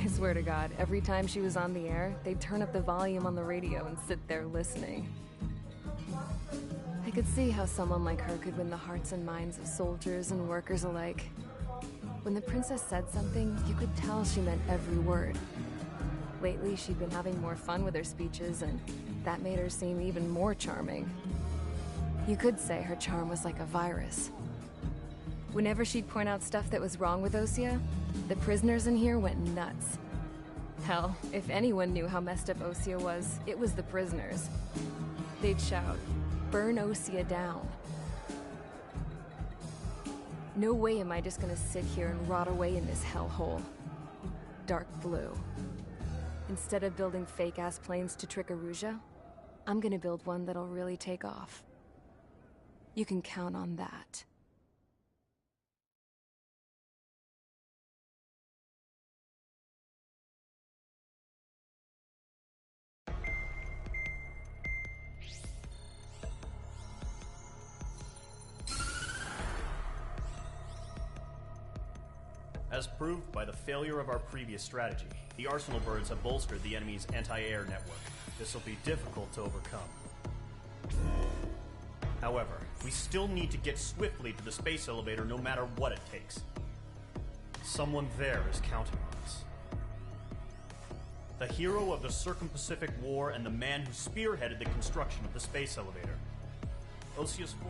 I swear to God, every time she was on the air, they'd turn up the volume on the radio and sit there listening. I could see how someone like her could win the hearts and minds of soldiers and workers alike. When the princess said something, you could tell she meant every word. Lately, she'd been having more fun with her speeches, and that made her seem even more charming. You could say her charm was like a virus. Whenever she'd point out stuff that was wrong with Osia, the prisoners in here went nuts. Hell, if anyone knew how messed up Osia was, it was the prisoners. They'd shout, "Burn Osia down." No way am I just gonna sit here and rot away in this hellhole. Dark blue. Instead of building fake-ass planes to trick Erusia, I'm gonna build one that'll really take off. You can count on that. As proved by the failure of our previous strategy, the Arsenal birds have bolstered the enemy's anti-air network. This will be difficult to overcome. However, we still need to get swiftly to the space elevator no matter what it takes. Someone there is counting on us. The hero of the Circum-Pacific War and the man who spearheaded the construction of the space elevator. Osius IV.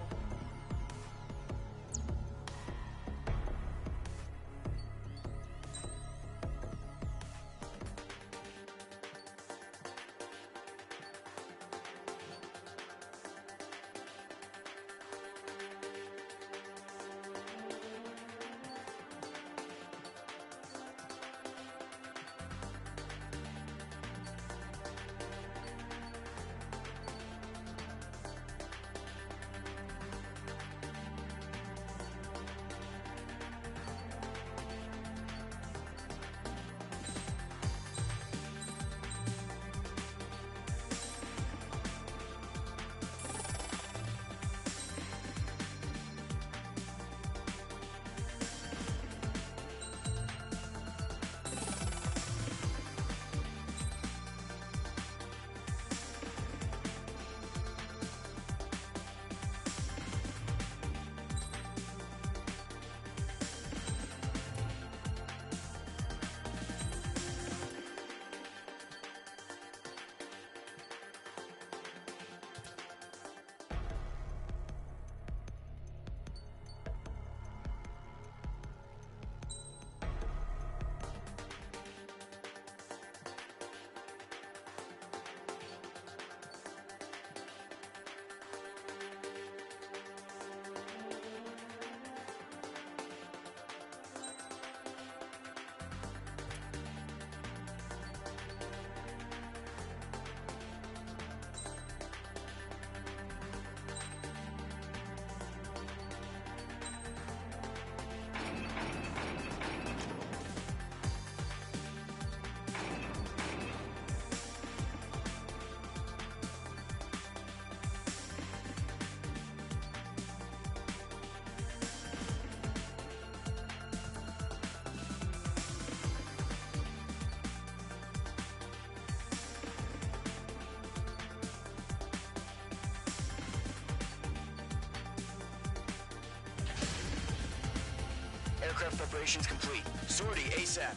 aircraft preparations complete. Sortie ASAP.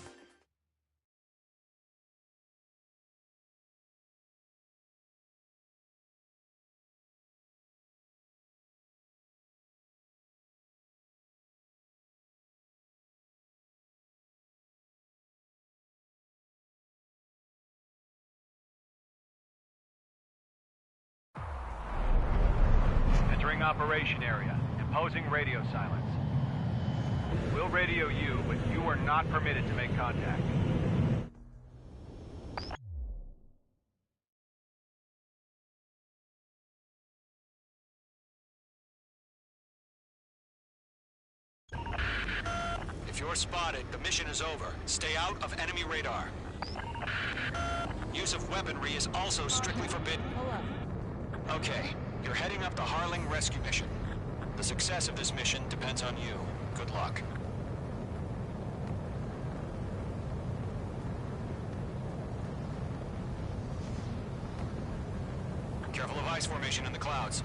Entering operation area. Imposing radio silence. We'll radio you, but you are not permitted to make contact. If you're spotted, the mission is over. Stay out of enemy radar. Use of weaponry is also strictly forbidden. Okay, you're heading up the Harling rescue mission. The success of this mission depends on you. Good luck. Careful of ice formation in the clouds.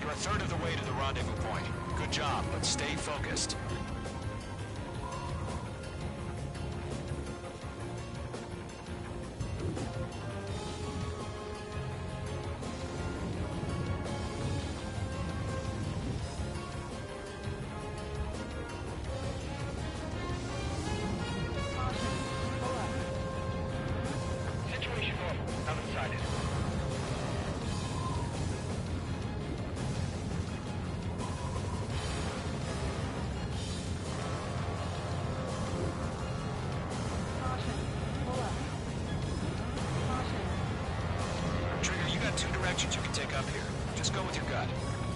You're a third of the way to the rendezvous point. Good job, but stay focused. Situation normal. I'm excited. Trigger, you got two directions you can take up here. Just go with your gut.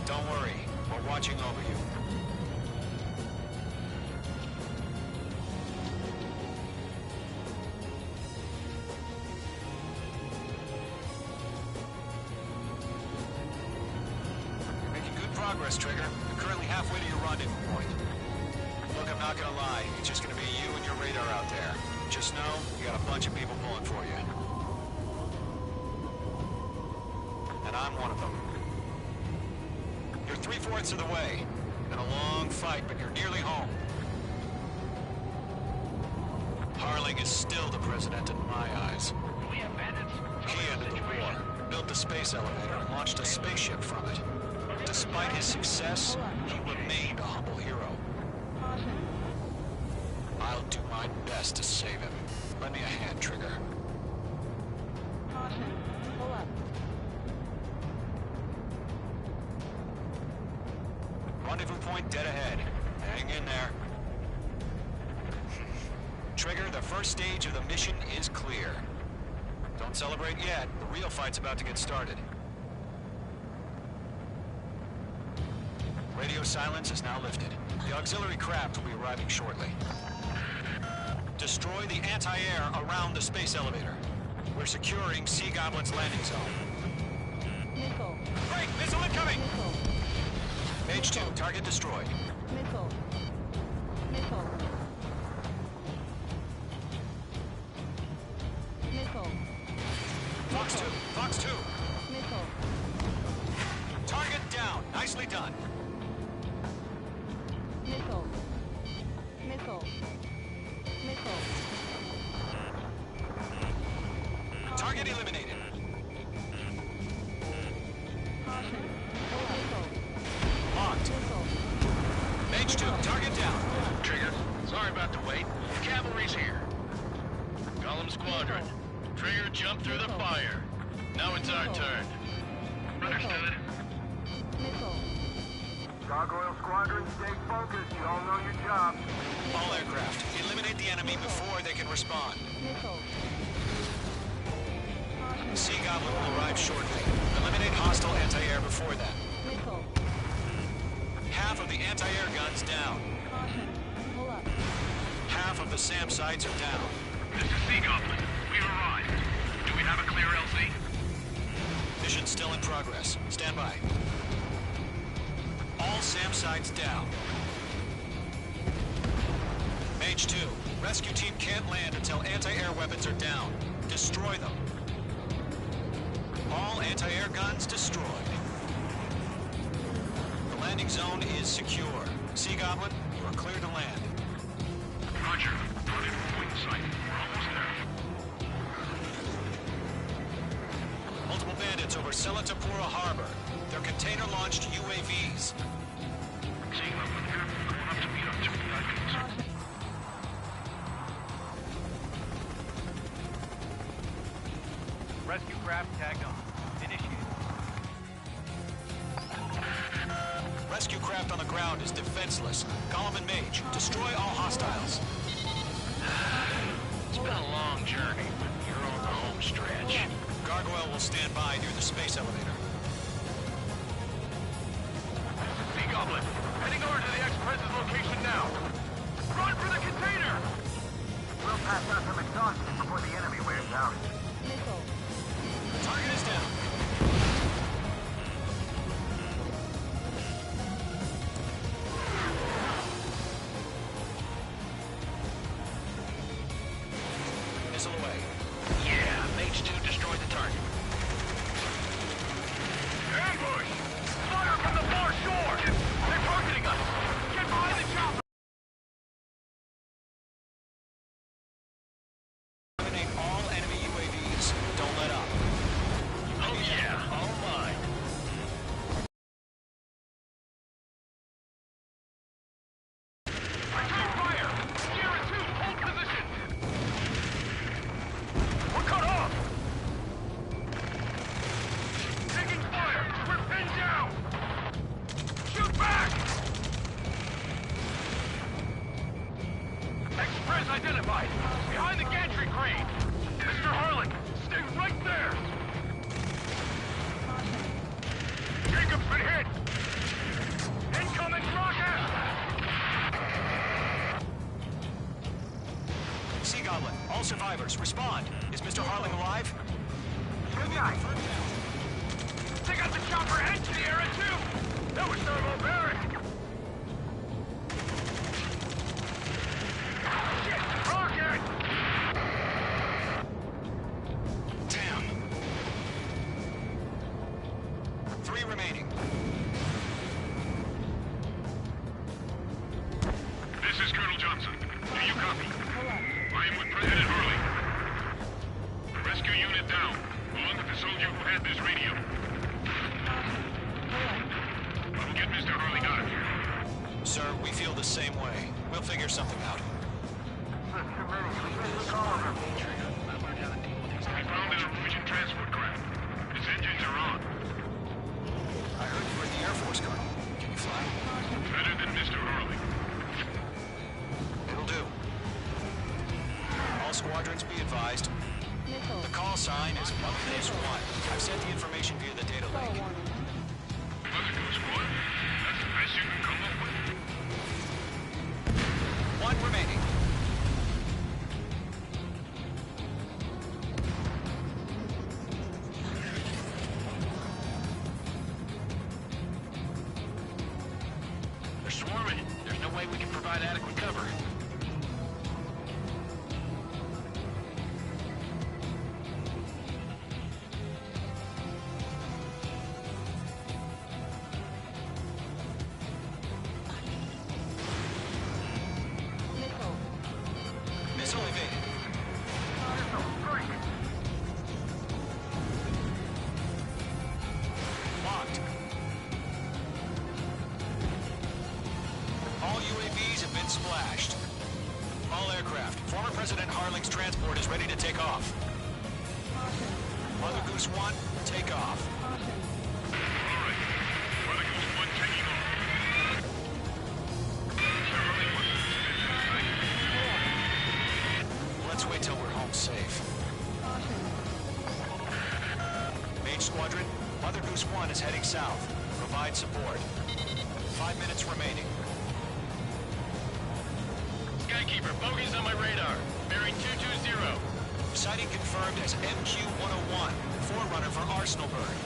Don't worry, we're watching over you. You're making good progress, Trigger. You're currently halfway to your rendezvous point. Look, I'm not gonna lie. It's just gonna be you and your radar out there. Just know, you got a bunch of people pulling for you. And I'm one of them. You're 3/4 of the way. Been a long fight, but you're nearly home. Harling is still the president in my eyes. We have bandits. He ended the war, built the space elevator, and launched a spaceship from it. Despite his success, he remained a humble hero. I'll do my best to save him. Lend me a hand, Trigger. Rendezvous point dead ahead. Hang in there. Trigger, the first stage of the mission is clear. Don't celebrate yet. The real fight's about to get started. Radio silence is now lifted. The auxiliary craft will be arriving shortly. Destroy the anti-air around the space elevator. We're securing Sea Goblin's landing zone. Missile. Great! Missile incoming! Missile. Page 2, target destroyed. Missile. Missile. Missile. Fox 2, Fox 2. Missile. Target down. Nicely done. Missile. Missile. Missile. Target eliminated. Caution. Missile. Locked. Missile. Page 2, target down. Trigger, sorry about the wait. Cavalry's here. Column Squadron. Trigger jumped through the fire. Now it's our turn. Understood. Missile. Gargoyle Squadron, stay focused. You all know your job. All aircraft, eliminate the enemy before they can respond. Missile. Sea Goblin will arrive shortly. Eliminate hostile anti-air before then. Missile. Half of the anti-air guns down. Caution. Pull up. Half of the SAM sites are down. This is Sea Goblin. We've arrived. Do we have a clear LZ? Mission still in progress. Stand by. All SAM sites down. Mage 2, rescue team can't land until anti-air weapons are down. Destroy them. All anti-air guns destroyed. The landing zone is secure. Sea Goblin, you are clear to land. Roger. Put in point sight. We're almost there. Multiple bandits over Selatapura Harbor. They're container-launched UAVs. Sea Goblin here. Going up to meet up 2 PIPs. Rescue craft tagged on. Initiated. Rescue craft on the ground is defenseless. Gollum and Mage, destroy all hostiles. It's been a long journey, but you're on the home stretch. Gargoyle will stand by near the space elevator. Sea Goblin, heading over to the Express's location now. Run for the container! We'll pass out some exhaustion before the enemy wears out. Missile. Target is down. Missile away. Yeah, Mage 2 destroyed the target. Ambush! Fire from the far shore! They're targeting us! Get behind the chopper! Eliminate all enemy UAVs. Don't let up. Oh yeah, all mine. Return fire! Sierra 2, hold position! We're cut off! Taking fire! We're pinned down! Shoot back! Express identified! Behind the gantry crane! Mr. Harlan, stay right there! Jacob's been hit! Incoming rocket! Sea Goblin, all survivors, respond. Is Mr. Harling alive? Good night. Take out the chopper and Sierra too! That was thermobaric! Shit! Rocket! Damn. 3 remaining. This is Colonel Johnson. Do you copy? I am with President Harley. Rescue unit down. On the soldier who had this radio. I will get Mr. Harley out of here. Sir, we feel the same way. We'll figure something out. There's too many. We missed all of them. We found an Norwegian transport craft. Its engines are on. I heard you were in the Air Force, Colonel. Can you fly? Better than Mr. Harley. It'll do. All squadrons be advised. Missile. The call sign is Mother Goose 1. I've sent the information via the data link. Mother Goose 1? That's the best you can come up with? 1 remaining. They're swarming. There's no way we can provide adequate cover. Missile. Missile evaded. Locked. All UAVs have been splashed. All aircraft. Former President Harling's transport is ready to take off. Mother Goose 1, take off. Alright. Mother Goose 1 taking off. Mr. Harley wants Let's wait till we're home safe. Mage Squadron, Mother Goose 1 is heading south. Provide support. 5 minutes remaining. Skykeeper, bogey's on my radar. Bearing 220. Sighting confirmed as MQ-101, forerunner for Arsenal Bird.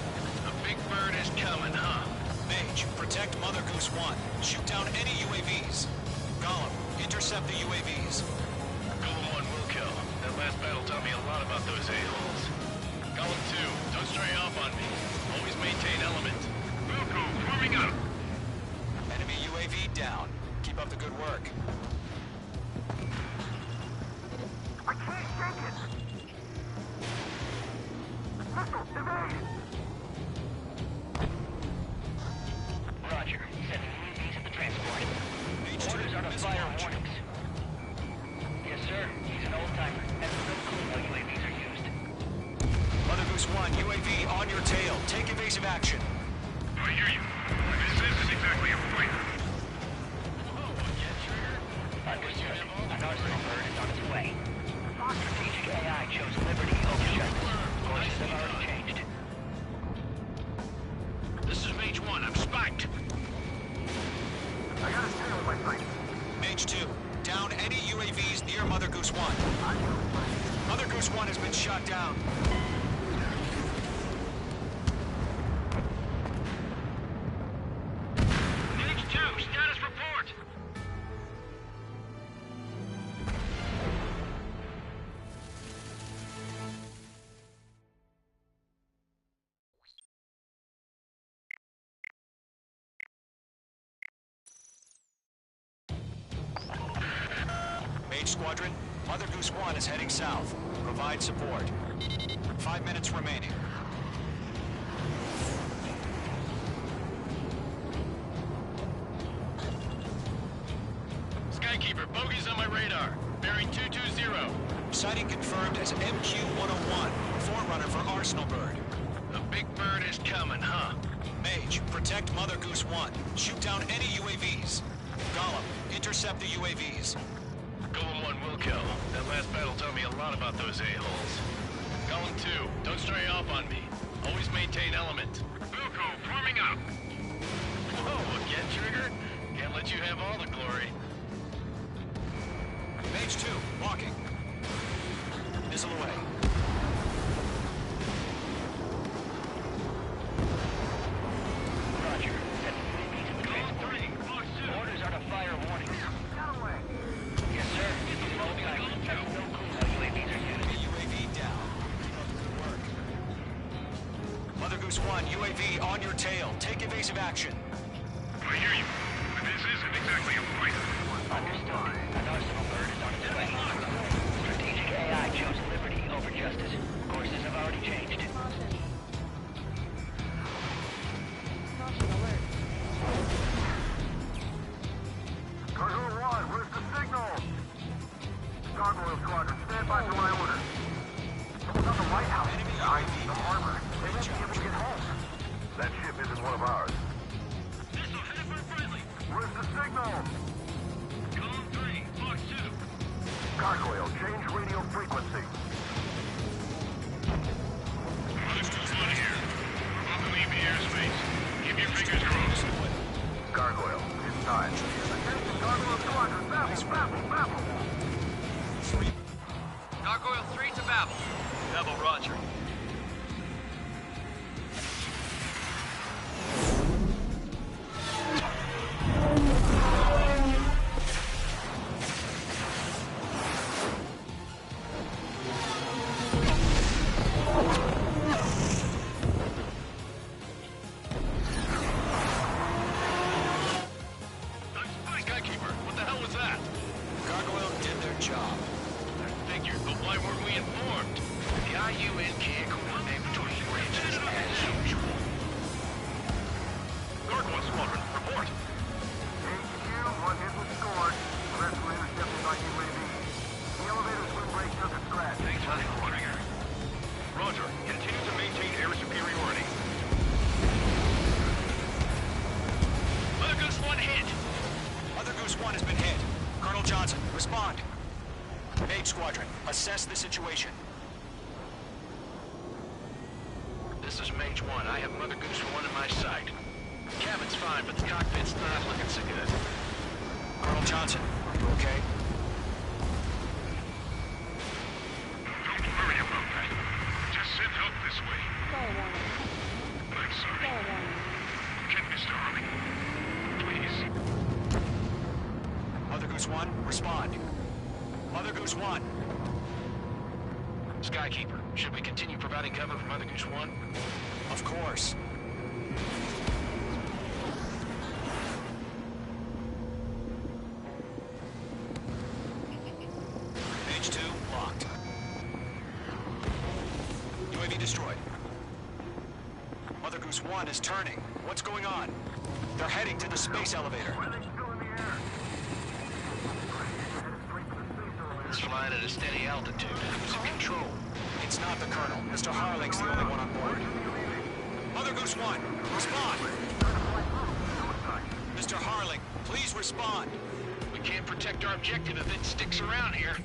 The big bird is coming, huh? Mage, protect Mother Goose 1. Shoot down any UAVs. Gollum, intercept the UAVs. Golem 1 will kill. That last battle taught me a lot about those a-holes. Golem 2, don't stray off on me. Always maintain element. Wilco, forming up. Enemy UAV down. Keep up the good work. I can't take it. Missile, evade. Roger. Sending UAVs at the transport. Orders are to fire warnings. Yes, sir. He's an old-timer. Has no clue how UAVs are used. Mother Goose 1, UAV on your tail. Take evasive action. I hear you. This isn't exactly a fight. Understood. An Arsenal bird is on its way. Strategic AI chose liberty over justice. Courses have already changed. This is Mage 1. I'm spiked. I got a tail in my sight. Mage 2, down any UAVs near Mother Goose 1. Mother Goose 1 has been shot down. Mage 2, status report. Mage Squadron, Mother Goose 1 is heading south. Provide support. 5 minutes remaining. Skykeeper, bogey's on my radar. Bearing 220. Sighting confirmed as MQ-101, forerunner for Arsenal Bird. The big bird is coming, huh? Mage, protect Mother Goose 1. Shoot down any UAVs. Gollum, intercept the UAVs. Golem 1 will kill. That last battle taught me a lot about those a-holes. Golem 2, don't stray off on me. Always maintain element. Wilco, forming up. Oh, again, Trigger? Can't let you have all the glory. Mage 2, walking. Missile away. Roger. Sending UAVs at the transport. Orders are to fire warnings. Yes, sir. He's an old-timer. Has no clue how UAVs are used. UAV down. Keep up the good work. Mother Goose 1, UAV on your tail. Take evasive action. I hear you. This isn't exactly a fight. Understood. An Arsenal bird is on its way. Strategic AI chose liberty over justice. Courses have already changed. Gargoyle 1, where's the signal? Gargoyle Squadron, stand by for my orders. Someone's on the White House. The harbor. They won't be able to get home. That ship isn't one of ours. Missile headed for friendly. Where's the signal? Golem 3, Fox 2. Gargoyle, change radio frequency. Mother Goose 1 here. We're about to leave the airspace. Keep your fingers crossed. Gargoyle, it's time. Attention, Gargoyle Squadron, Babel. Gargoyle 3 to Babel. Babel, roger. Skykeeper, what the hell was that? Gargoyle did their job. I figured, but why weren't we informed? The IUN can't coordinate between branches as usual. Gargoyle Squadron, report. HQ, one hit was scored. The rest were intercepted by UAV. The elevator's wind brake took a scratch. Thanks, Trigger. Roger, continue to maintain air superiority. Mother Goose 1 hit. Mother Goose 1 has been hit. Colonel Johnson, respond. Mage Squadron, assess the situation. This is Mage 1. I have Mother Goose 1 in my sight. The cabin's fine, but the cockpit's not looking so good. Colonel Johnson, are you okay? Don't worry about that. Just send help this way. I'm sorry. Get Mr. Harling. Please. Mother Goose 1, respond. Mother Goose 1. Skykeeper, should we continue providing cover for Mother Goose 1? Of course. Page 2, locked. UAV destroyed. Mother Goose 1 is turning. What's going on? They're heading to the space elevator. It's flying at a steady altitude. Who's in control? It's not the Colonel. Mr. Harling's the only one on board. Mother Goose 1, respond! Mr. Harling, please respond! We can't protect our objective if it sticks around here.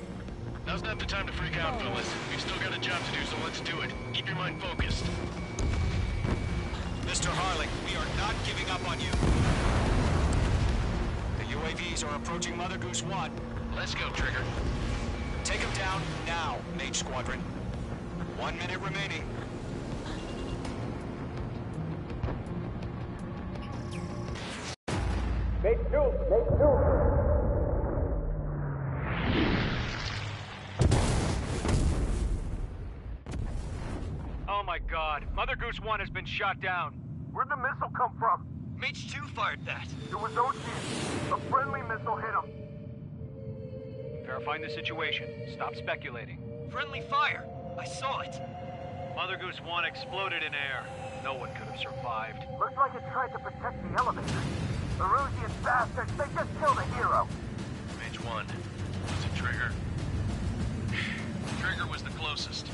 Now's not the time to freak out, fellas. We've still got a job to do, so let's do it. Keep your mind focused. Mr. Harling, we are not giving up on you. The UAVs are approaching Mother Goose 1. Let's go, Trigger. Take them down now, Mage Squadron. 1 minute remaining. Mage 2! Mage 2! Oh my god. Mother Goose 1 has been shot down. Where'd the missile come from? Mage 2 fired that. It was Ocean. A friendly missile hit him. Verifying the situation. Stop speculating. Friendly fire. I saw it. Mother Goose 1 exploded in air. No one could have survived. Looks like it tried to protect the elevator. The Rusian bastards, they just killed a hero. Mage 1. Was it Trigger? Trigger was the closest.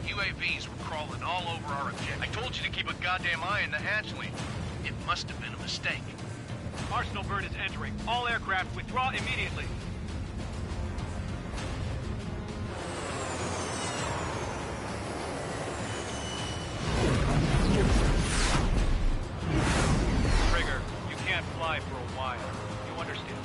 UAVs were crawling all over our objective. I told you to keep a goddamn eye on the hatchling. It must have been a mistake. Arsenal bird is entering. All aircraft withdraw immediately. Trigger, you can't fly for a while. You understand?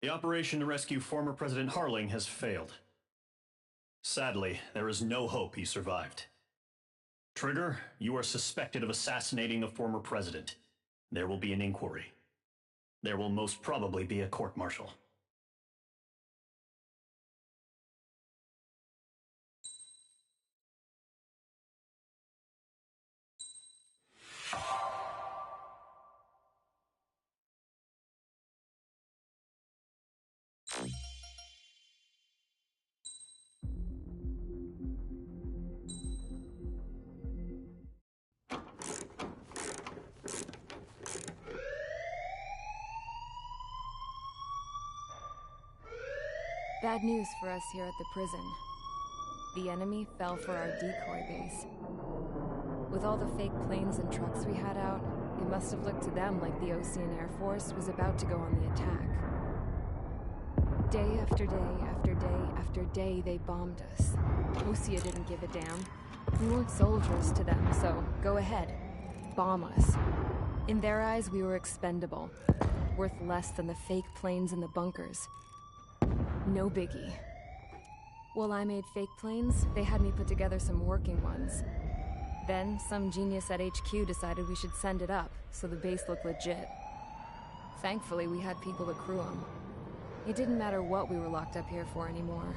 The operation to rescue former President Harling has failed. Sadly, there is no hope he survived. Trigger, you are suspected of assassinating the former president. There will be an inquiry. There will most probably be a court-martial. Bad news for us here at the prison. The enemy fell for our decoy base. With all the fake planes and trucks we had out, it must have looked to them like the Osean Air Force was about to go on the attack. Day after day after day after day, they bombed us. Osea didn't give a damn. We weren't soldiers to them, so go ahead. Bomb us. In their eyes, we were expendable. Worth less than the fake planes in the bunkers. No biggie. While I made fake planes, they had me put together some working ones. Then, some genius at HQ decided we should send it up, so the base looked legit. Thankfully, we had people to crew them. It didn't matter what we were locked up here for anymore.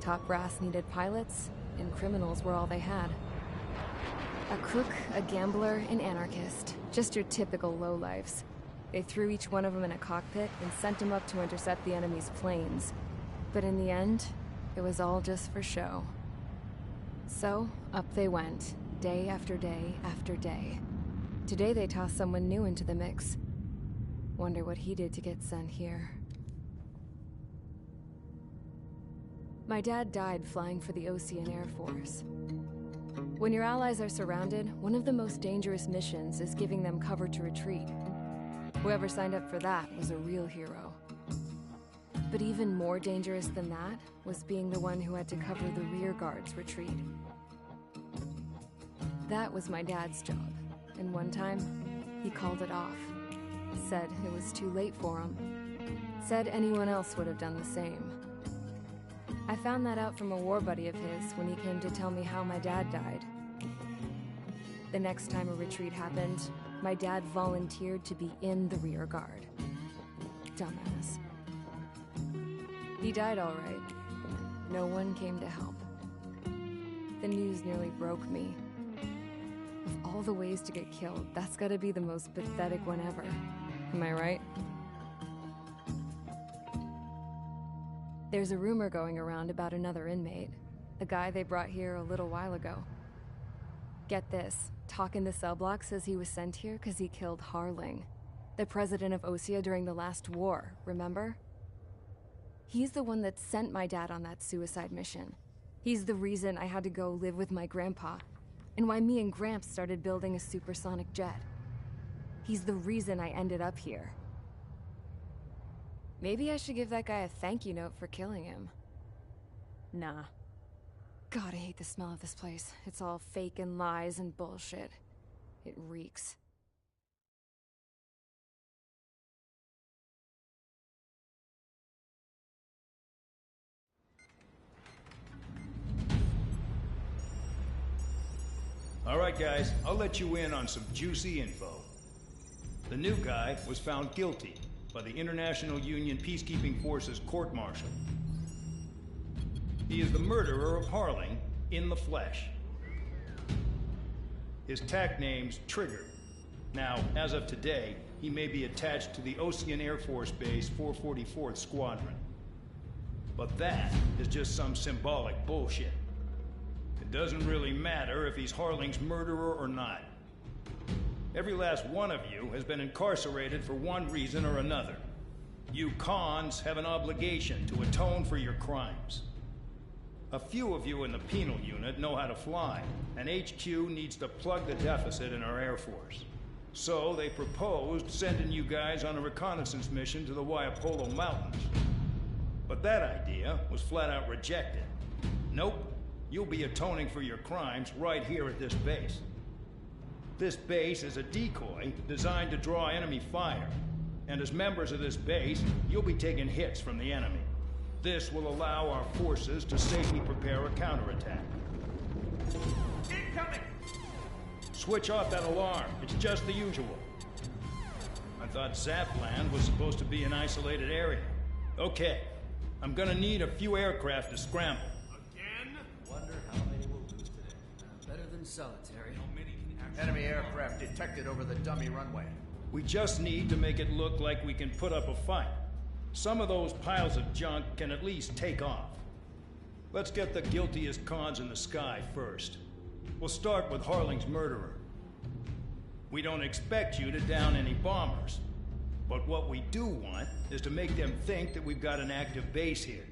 Top brass needed pilots, and criminals were all they had. A crook, a gambler, an anarchist. Just your typical lowlifes. They threw each one of them in a cockpit and sent them up to intercept the enemy's planes. But in the end, it was all just for show. So, up they went, day after day after day. Today they tossed someone new into the mix. Wonder what he did to get sent here. My dad died flying for the Osean Air Force. When your allies are surrounded, one of the most dangerous missions is giving them cover to retreat. Whoever signed up for that was a real hero. But even more dangerous than that was being the one who had to cover the rear guard's retreat. That was my dad's job, and one time, he called it off. Said it was too late for him. Said anyone else would have done the same. I found that out from a war buddy of his when he came to tell me how my dad died. The next time a retreat happened, my dad volunteered to be in the rear guard. Dumbass. He died all right. No one came to help. The news nearly broke me. Of all the ways to get killed, that's gotta be the most pathetic one ever. Am I right? There's a rumor going around about another inmate. A guy they brought here a little while ago. Get this, talk in the cell block says he was sent here because he killed Harling, the president of Osea during the last war, remember? He's the one that sent my dad on that suicide mission. He's the reason I had to go live with my grandpa, and why me and Gramps started building a supersonic jet. He's the reason I ended up here. Maybe I should give that guy a thank you note for killing him. Nah. God, I hate the smell of this place. It's all fake and lies and bullshit. It reeks. All right, guys, I'll let you in on some juicy info. The new guy was found guilty by the International Union Peacekeeping Forces court-martial. He is the murderer of Harling in the flesh. His TAC name's Trigger. Now, as of today, he may be attached to the Osean Air Force Base 444th Squadron. But that is just some symbolic bullshit. It doesn't really matter if he's Harling's murderer or not. Every last one of you has been incarcerated for one reason or another. You cons have an obligation to atone for your crimes. A few of you in the penal unit know how to fly, and HQ needs to plug the deficit in our Air Force. So they proposed sending you guys on a reconnaissance mission to the Waiapolo Mountains. But that idea was flat out rejected. Nope, you'll be atoning for your crimes right here at this base. This base is a decoy designed to draw enemy fire. And as members of this base, you'll be taking hits from the enemy. This will allow our forces to safely prepare a counterattack. Incoming! Switch off that alarm. It's just the usual. I thought Zapland was supposed to be an isolated area. Okay, I'm gonna need a few aircraft to scramble. Again? Wonder how many we'll lose today. Better than solitary. Enemy aircraft detected over the dummy runway. We just need to make it look like we can put up a fight. Some of those piles of junk can at least take off. Let's get the guiltiest cons in the sky first. We'll start with Harling's murderer. We don't expect you to down any bombers. But what we do want is to make them think that we've got an active base here.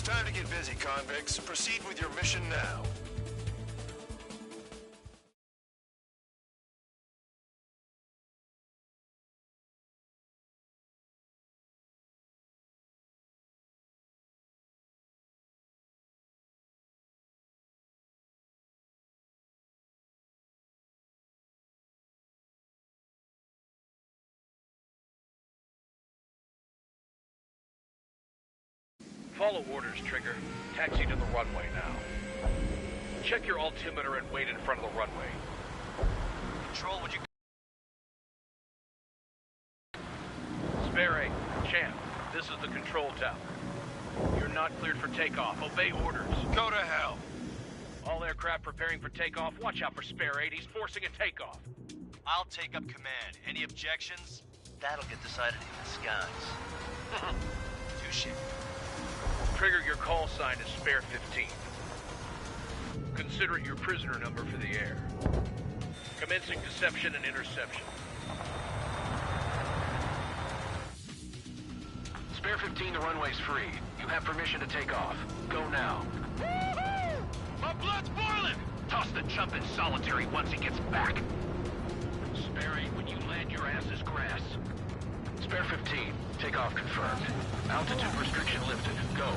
time to get busy, convicts. Proceed with your mission now. Follow orders, Trigger. Taxi to the runway now. Check your altimeter and wait in front of the runway. Control, would you... Spare 8, Champ, this is the control tower. You're not cleared for takeoff. Obey orders. Go to hell. All aircraft preparing for takeoff. Watch out for Spare 8. He's forcing a takeoff. I'll take up command. Any objections? That'll get decided in the skies. Touche. Trigger, your call sign is Spare 15. Consider it your prisoner number for the air. Commencing deception and interception. Spare 15, the runway's free. You have permission to take off. Go now. My blood's boiling! Toss the chump in solitary once he gets back. Spare 8, when you land, your ass is grass. Spare 15, takeoff confirmed. Altitude restriction lifted. Go.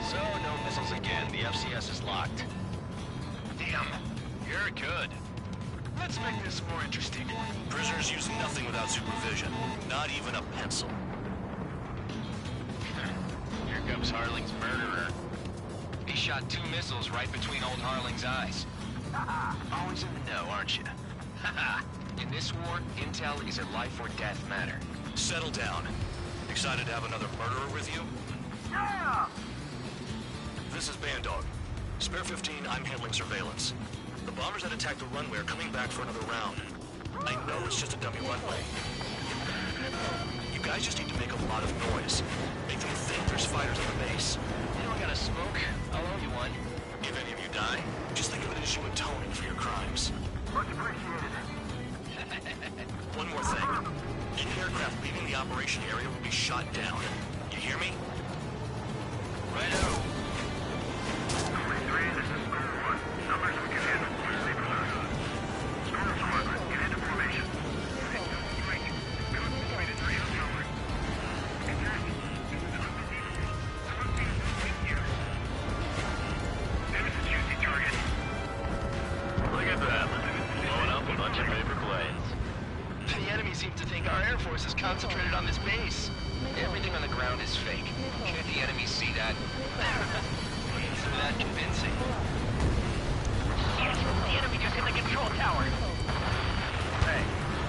So, no missiles again. The FCS is locked. Damn. You're good. Let's make this more interesting. Prisoners use nothing without supervision. Not even a pencil. Here comes Harling's murderer. He shot 2 missiles right between old Harling's eyes. Always in the know, aren't you? In this war, intel is a life or death matter. Settle down. Excited to have another murderer with you? Yeah! This is Bandog. Spare 15, I'm handling surveillance. The bombers that attacked the runway are coming back for another round. I know it's just a dummy runway. You guys just need to make a lot of noise. Make them think there's fighters on the base. You know I got a smoke. I'll owe you one. If any of you die, just think of it as you atoning for your crimes. Much appreciated. One more thing. Any aircraft leaving the operation area will be shot down. You hear me? Righto. 23, this is Square 1. Numbers we can handle. Proceed with us. Square Squadron, get into formation. Concentrated radio tower. There's a juicy target. Look at that. Blowing up a bunch of paper planes. The enemy seems to think our Air Force is concentrated on this base. Everything on the ground is fake. Can't the enemy see that? Isn't that convincing? The enemy just hit the control tower. Hey,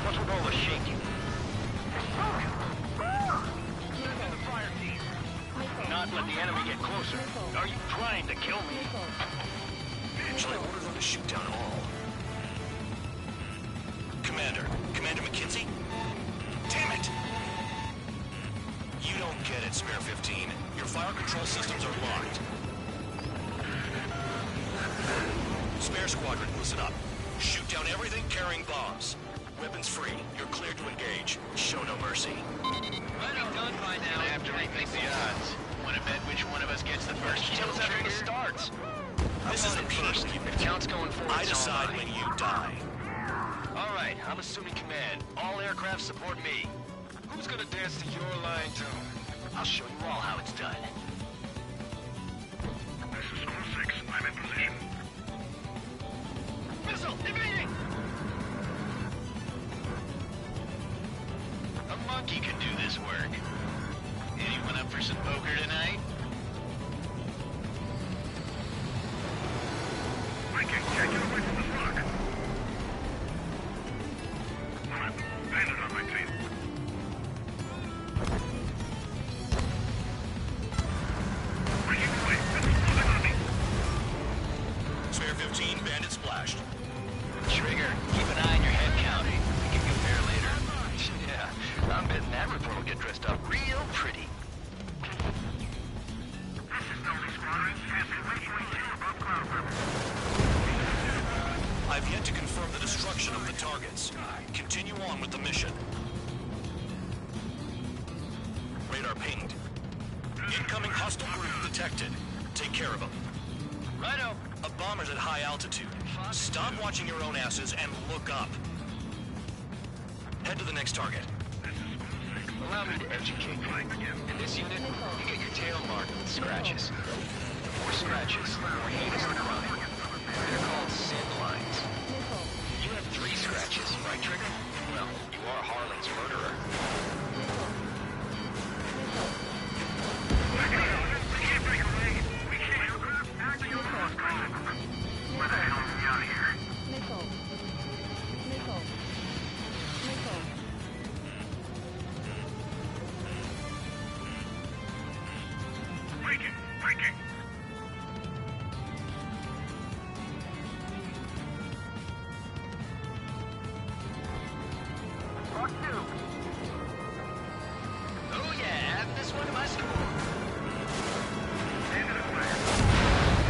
what's with all the shaking? Fire team. Not let the enemy get closer. Are you trying to kill me? Shall I order them to shoot down all? Commander McKenzie? Damn it! You don't get it, Spare 15. Your fire control systems are locked. Spare Squadron, listen up. Shoot down everything carrying bombs. Weapons free. You're cleared to engage. Show no mercy. Might be done by now. Gonna have to rethink the odds. Wanna bet which one of us gets the first kill After the starts. This is the first. If count's going forward, I decide when you die. All right, I'm assuming command. All aircraft support me. Who's gonna dance to your line tune? I'll show you all how it's done. This is Square 6. I'm in position. Missile evading! A monkey can do this work. Anyone up for some poker tonight? Viking, can't get away from this rock. Bandit on my team. Breaking away. Missiles on me. Spare 15, Bandit splashed. Trigger, keep an eye on your head count. We can compare later. Yeah, I'm betting that report will get dressed up real pretty. This is Delta Squadron. Passing regionally 2 above cloud level. I've yet to confirm the destruction of the targets. Continue on with the mission. Radar pinged. Good. detected. Take care of them. Righto. A bomber's at high altitude. Stop watching your own asses and look up. Head to the next target. Allow me to educate you. In this unit, you get your tail marked with scratches. The more scratches, the more heinous the crime. They're called sin lines. You have 3 scratches, right, Trigger? Well, you are Harling's murderer. We can't break away. We can't. Acting on the cross call. Where the hell are we out of here? Nickel. Nickel. Nickel. Breaking. Breaking. Mark 2. Oh yeah, add this one to my score. End of the plan.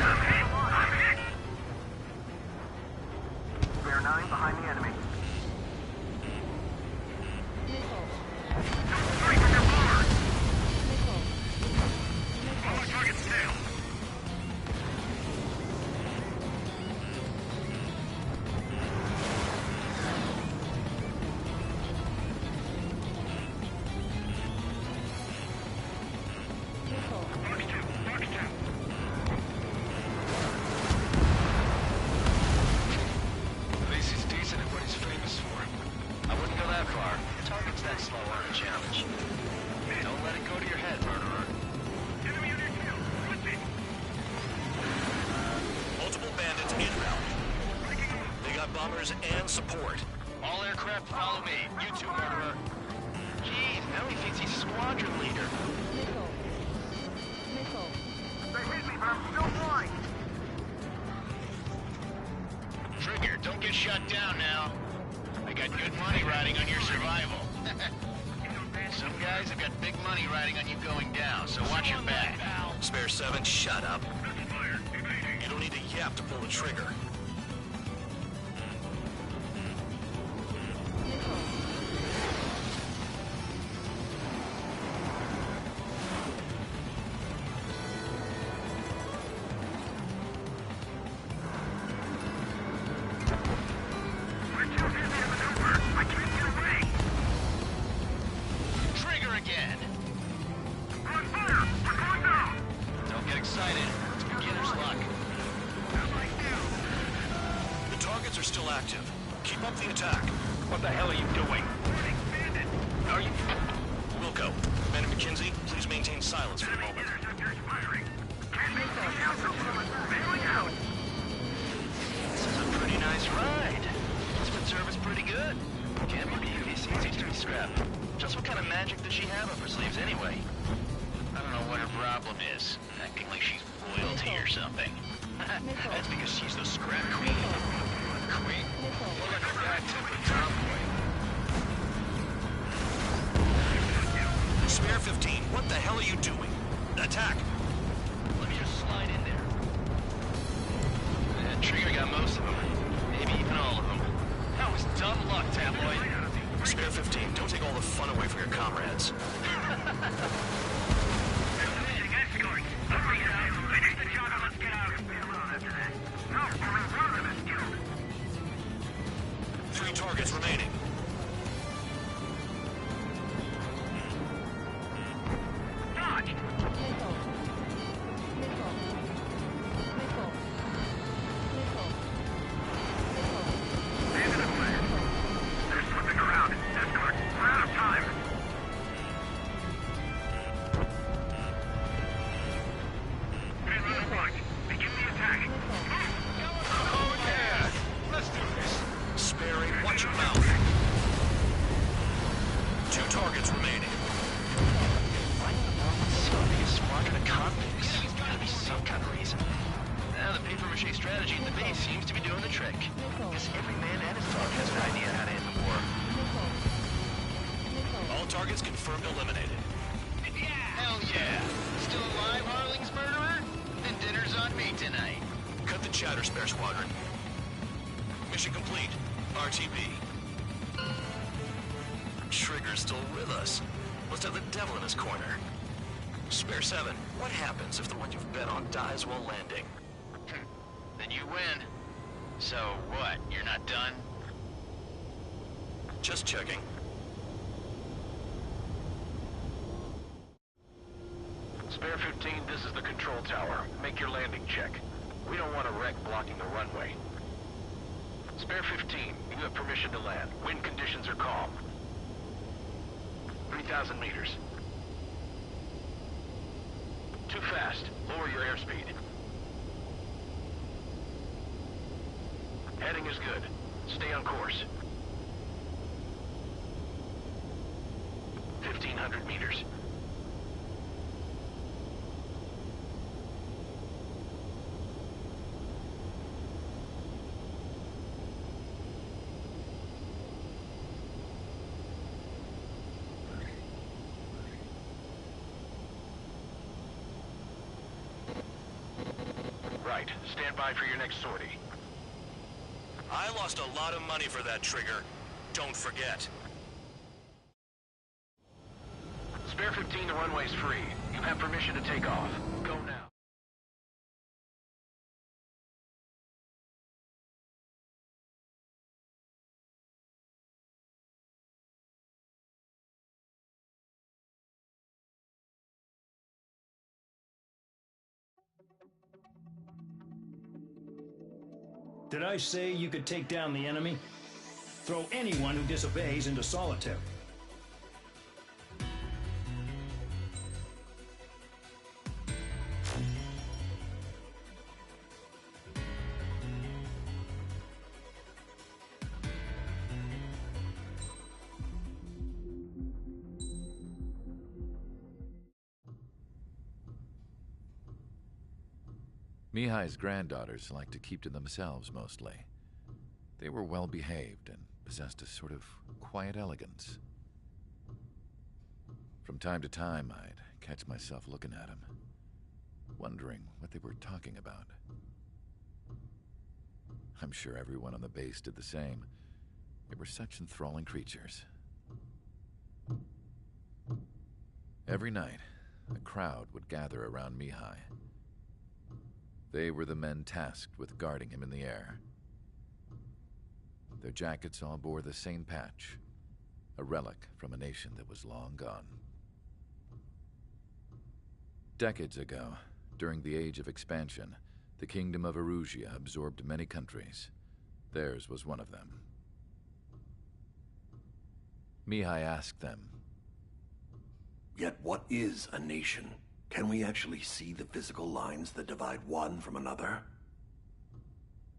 I'm hit. I'm hit. Bear 9 behind the enemy. Nickel. Straight from your bar. Nickel. Follow target's tail. Nickel. Box 2. Box 2. At least he's decent at what he's famous for. I wouldn't go that far. Targets that slow aren't a challenge. Don't let it go to your head, murderer. Enemy on your tail. What's it? Multiple bandits en route. They got bombers and support. All aircraft follow me. You too, murderer. Jeez, now he thinks he's squadron leader. Nickel. Nickel. They hit me, but I'm still flying. Trigger, don't get shut down now. I got good money riding on your survival. Some guys have got big money riding on you going down, so watch your back. Spare 7, shut up. You don't need a yap to pull the trigger. We're too busy to maneuver. I can't get away. Trigger again. We're on fire. We're going down. Don't get excited. It's beginner's luck. The targets are still active. Keep up the attack. What the hell are you doing? Are you... Wilco, Commander McKenzie, please maintain silence for a moment. This is a pretty nice ride. It's been serviced pretty good. Can't believe he seems to be scrapped. Just what kind of magic does she have up her sleeves anyway? I don't know what her problem is. Acting like she's royalty or something. That's because she's the scrap queen. Queen? More like a bad-tempered tomboy. Spare 15, what the hell are you doing? Attack! Let me just slide in there. Trigger got most of them. Maybe even all of them. That was dumb luck, Tabloid. Spare 15, don't take all the fun away from your comrades. Finish the job and let's get out. No, we're running this dude. 3 targets remaining. Dodge. Nickel. Nickel. Nickel. Nickel. End of the plan. They're slipping around. Escort, we're out of time. Men on the right. Begin the attack. Oh, yeah! Let's do this. Spare 8, watch your mouth. 2 targets remaining. So big a squadron of convicts. There's gotta be some kind of reason. Now the papier-mâché strategy at the base seems to be doing the trick. Guess every man and his dog has an idea how to end the war. All targets confirmed eliminated. Hell yeah! Still alive, Harling's murderer? Then dinner's on me tonight. Cut the chatter, Spare Squadron. Mission complete. RTB. Trigger's still with us. Must have the devil in his corner. Spare 7, what happens if the one you've bet on dies while landing? Then you win. So what, you're not done? Just checking. Spare 15, this is the control tower. Make your landing check. We don't want a wreck blocking the runway. Spare 15, you have permission to land. Wind conditions are calm. 3,000 meters. Too fast. Lower your airspeed. Heading is good. Stay on course. 1,500 meters. Right. Stand by for your next sortie. I lost a lot of money for that trigger. Don't forget. Spare 15, the runway's free. You have permission to take off. Go now. Did I say you could take down the enemy? Throw anyone who disobeys into solitary. Mihai's granddaughters liked to keep to themselves mostly. They were well behaved and possessed a sort of quiet elegance. From time to time, I'd catch myself looking at them, wondering what they were talking about. I'm sure everyone on the base did the same. They were such enthralling creatures. Every night, a crowd would gather around Mihai. They were the men tasked with guarding him in the air. Their jackets all bore the same patch, a relic from a nation that was long gone. Decades ago, during the Age of Expansion, the Kingdom of Erusia absorbed many countries. Theirs was one of them. Mihai asked them, "Yet what is a nation? Can we actually see the physical lines that divide one from another?"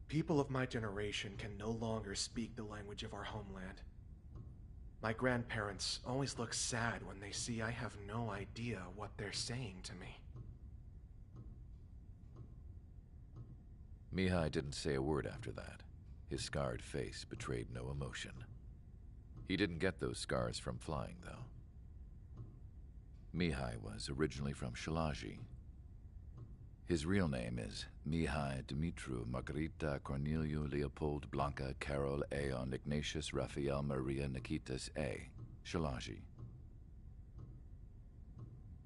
People of my generation can no longer speak the language of our homeland. My grandparents always look sad when they see I have no idea what they're saying to me. Mihai didn't say a word after that. His scarred face betrayed no emotion. He didn't get those scars from flying, though. Mihai was originally from Shalaji. His real name is Mihai Dumitru Margarita Corneliu Leopold Blanca Carol Aeon Ignatius Raphael Maria Nikitas A. Shalaji.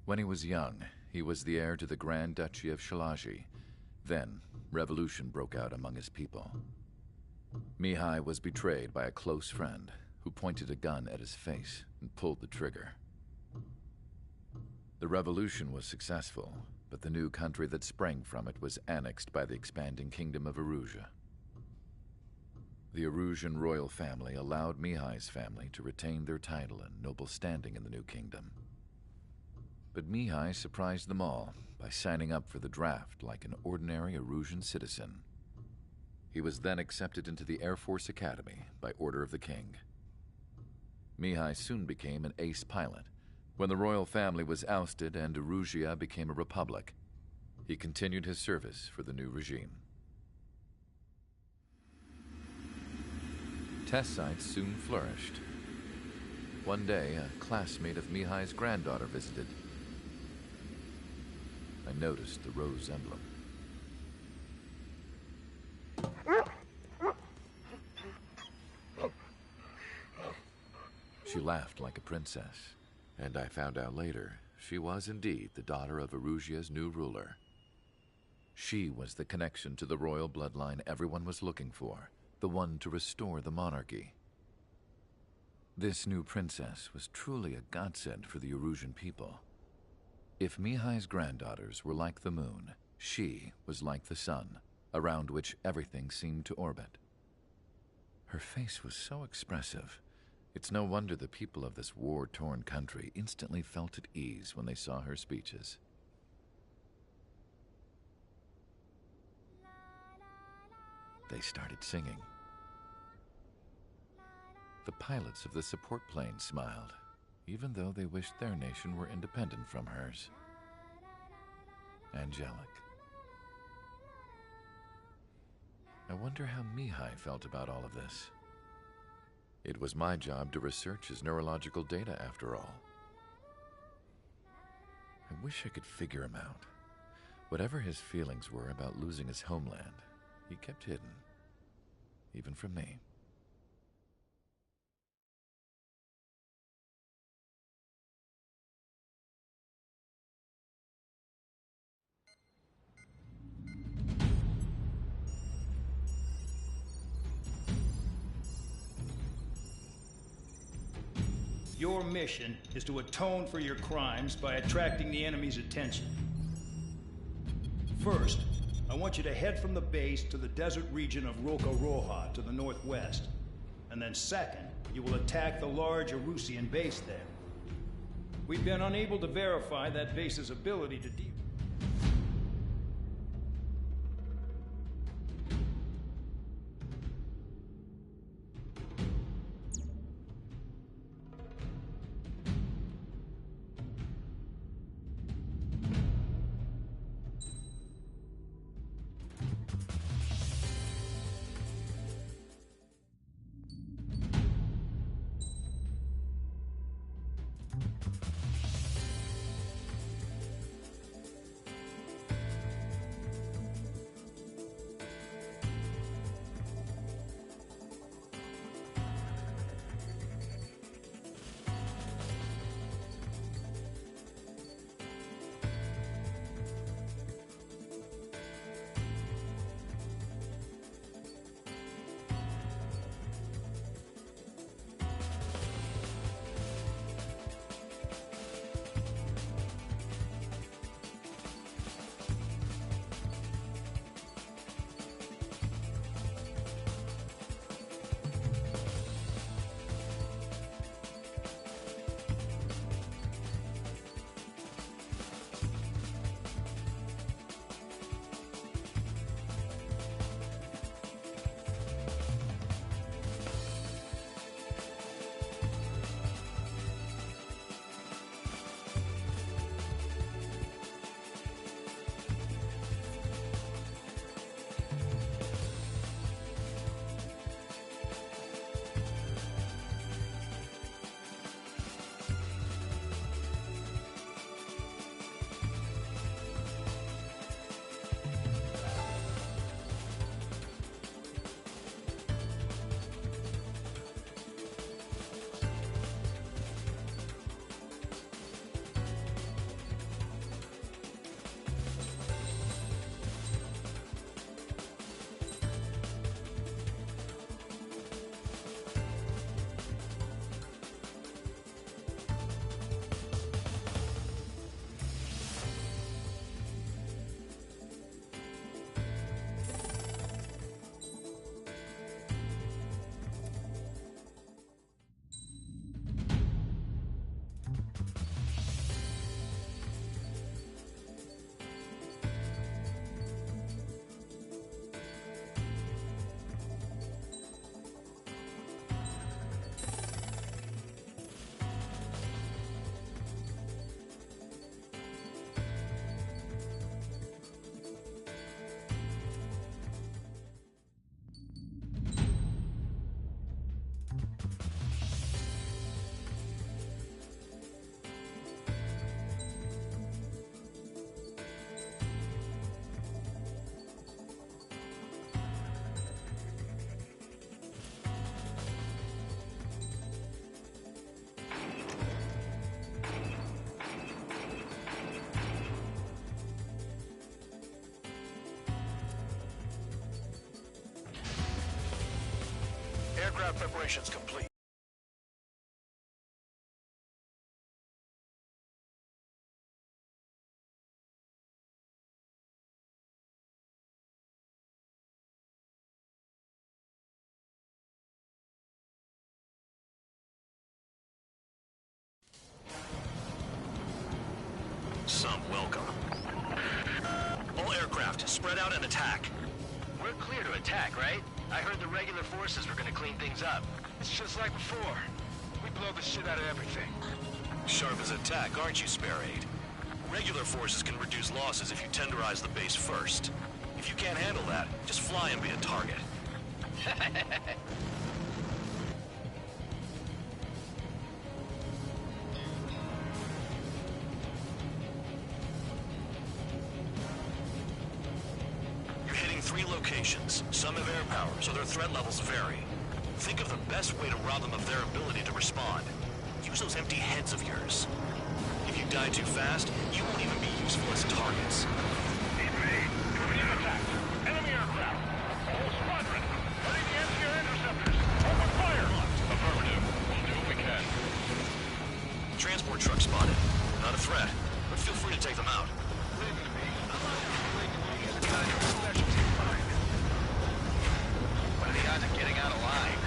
When he was young, he was the heir to the Grand Duchy of Shalaji. Then, revolution broke out among his people. Mihai was betrayed by a close friend who pointed a gun at his face and pulled the trigger. The revolution was successful, but the new country that sprang from it was annexed by the expanding Kingdom of Erusia. The Erusian royal family allowed Mihai's family to retain their title and noble standing in the new kingdom. But Mihai surprised them all by signing up for the draft like an ordinary Erusian citizen. He was then accepted into the Air Force Academy by order of the king. Mihai soon became an ace pilot. When the royal family was ousted and Erusia became a republic, he continued his service for the new regime. Test sites soon flourished. One day, a classmate of Mihai's granddaughter visited. I noticed the rose emblem. She laughed like a princess, and I found out later she was indeed the daughter of Erusia's new ruler. She was the connection to the royal bloodline everyone was looking for, the one to restore the monarchy. This new princess was truly a godsend for the Erusian people. If Mihai's granddaughters were like the moon, she was like the sun, around which everything seemed to orbit. Her face was so expressive. It's no wonder the people of this war-torn country instantly felt at ease when they saw her speeches. They started singing. The pilots of the support plane smiled, even though they wished their nation were independent from hers. Angelic. I wonder how Mihai felt about all of this. It was my job to research his neurological data, after all. I wish I could figure him out. Whatever his feelings were about losing his homeland, he kept hidden, even from me. Your mission is to atone for your crimes by attracting the enemy's attention. First, I want you to head from the base to the desert region of Roca-Roja to the northwest. And then second, you will attack the large Erusian base there. We've been unable to verify that base's ability to deal. aircraft preparations complete. Some welcome. All aircraft, spread out and attack. We're clear to attack, right? I heard the regular forces were gonna clean things up. It's just like before. We blow the shit out of everything. Sharp as attack, aren't you, Spare Aid? Regular forces can reduce losses if you tenderize the base first. If you can't handle that, just fly and be a target. You're hitting 3 locations. Some have air power, so their threat levels vary. Think of the best way to rob them of their ability to respond. Use those empty heads of yours. If you die too fast, you won't even be useful as targets. Being attacked. Enemy aircraft. Whole squadron. Ready to answer your interceptors. Open fire. Affirmative. We'll do what we can. Transport truck spotted. Not a threat, but feel free to take them out. What are the odds of getting out alive?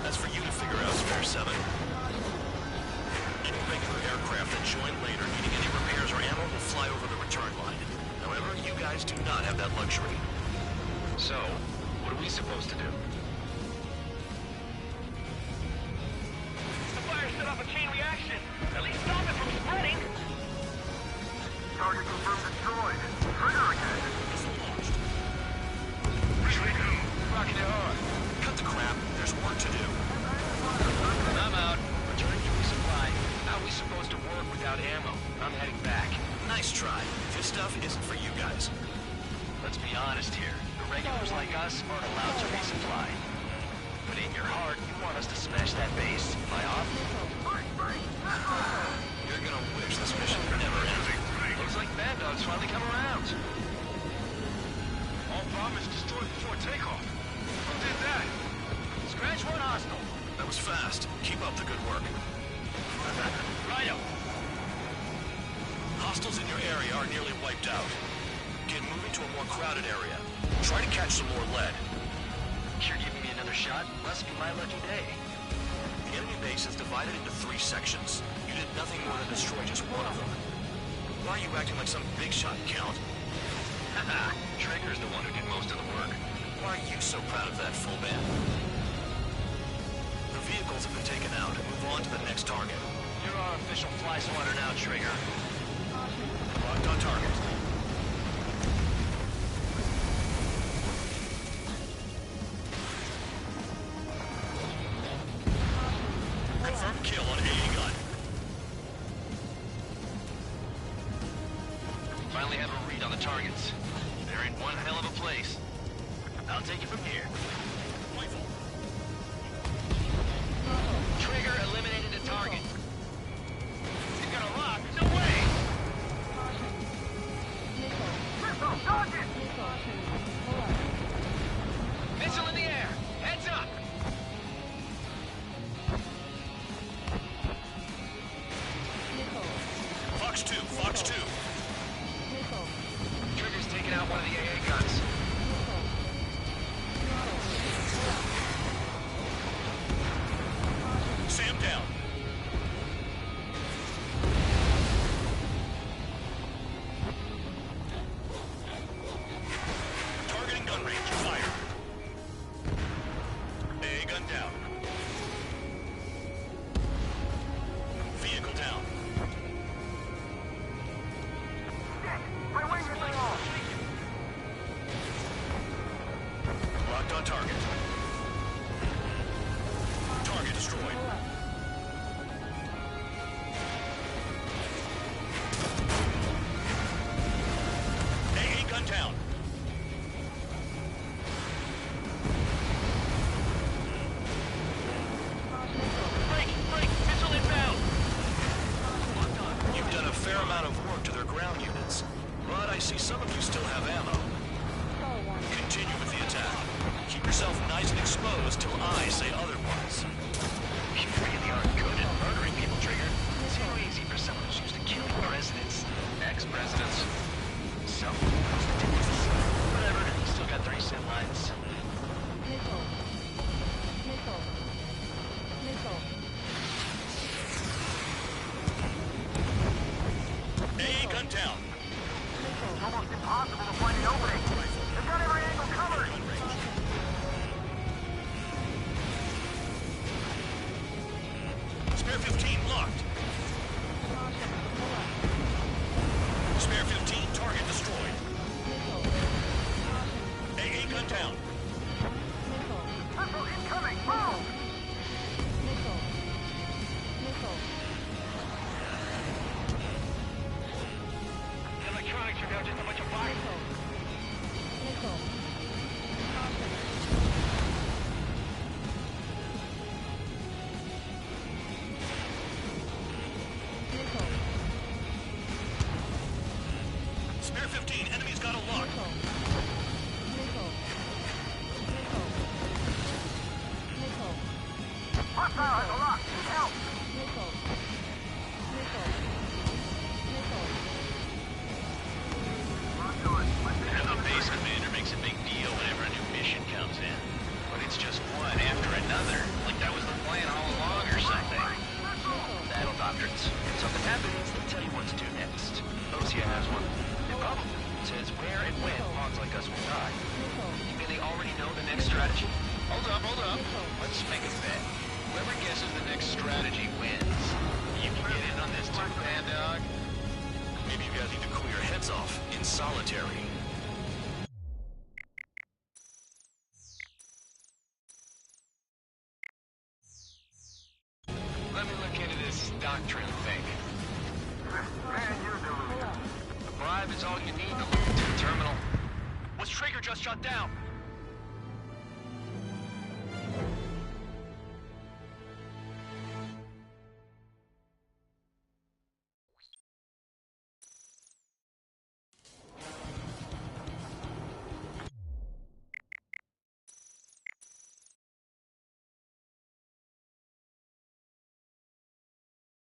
That's for you to figure out, Spare 7. Any regular aircraft that join later needing any repairs or ammo will fly over the return line. However, you guys do not have that luxury. So, what are we supposed to do? The fire set off a chain reaction. At least stop it from spreading. Target confirmed destroyed. Trigger again. Rocking it hard. Cut the crap. There's work to do. I'm out. Returning to resupply. How are we supposed to work without ammo? I'm heading back. Nice try. This stuff isn't for you guys. Let's be honest here. The regulars like us aren't allowed to resupply. But in your heart, you want us to smash that base. Am I off? You're gonna wish this mission never ended. Looks like Bad Dog's finally come around. All bombers destroyed before takeoff. Who did that? Scratch one hostile. That was fast. Keep up the good work. Righto. Hostiles in your area are nearly wiped out. Get moving to a more crowded area. Try to catch some more lead. You're giving me another shot? Must be my lucky day. The enemy base is divided into 3 sections. You did nothing more than destroy just one of them. Why are you acting like some big shot, Count? Haha, Trigger's the one who did most of the work. Why are you so proud of that, full band? The vehicles have been taken out. Move on to the next target. You're our official fly swatter now, Trigger. Locked on target. Confirmed kill on AA gun. Finally have a read on the targets. They're in one hell of a place. I'll take it from here. Rifle. Trigger eliminated the target. He's got a lock. No way! Missile in the air. Heads up! Fox 2, Fox 2. Trigger's taking out one of the AA guns. Sam down. Targeting gun range. Fire. AA gun down. Vehicle down. My wings are off. Locked on target. Target destroyed. AA gun down. Break! Missile inbound! You've done a fair amount of work to their ground units, but I see some of you still have ammo. Continue with the attack. Keep yourself nice and exposed till I say otherwise. Spear 15, enemy's got a lock. Hostile has a lock. Help! The base commander makes a big deal whenever a new mission comes in. But it's just one after another. Like that was the plan all along or something. Battle doctrines. So if it happens, they'll tell you what to do next. Osea has one. It probably says where and when pawns like us will die. You mean they already know the next strategy? Hold up. Let's make a bet. Whoever guesses the next strategy wins. You can get in on this too, Bandog. Maybe you guys need to cool your heads off in solitary. Let me look into this doctrine thing. A bribe is all you need to loot to the terminal. Was Traeger just shut down?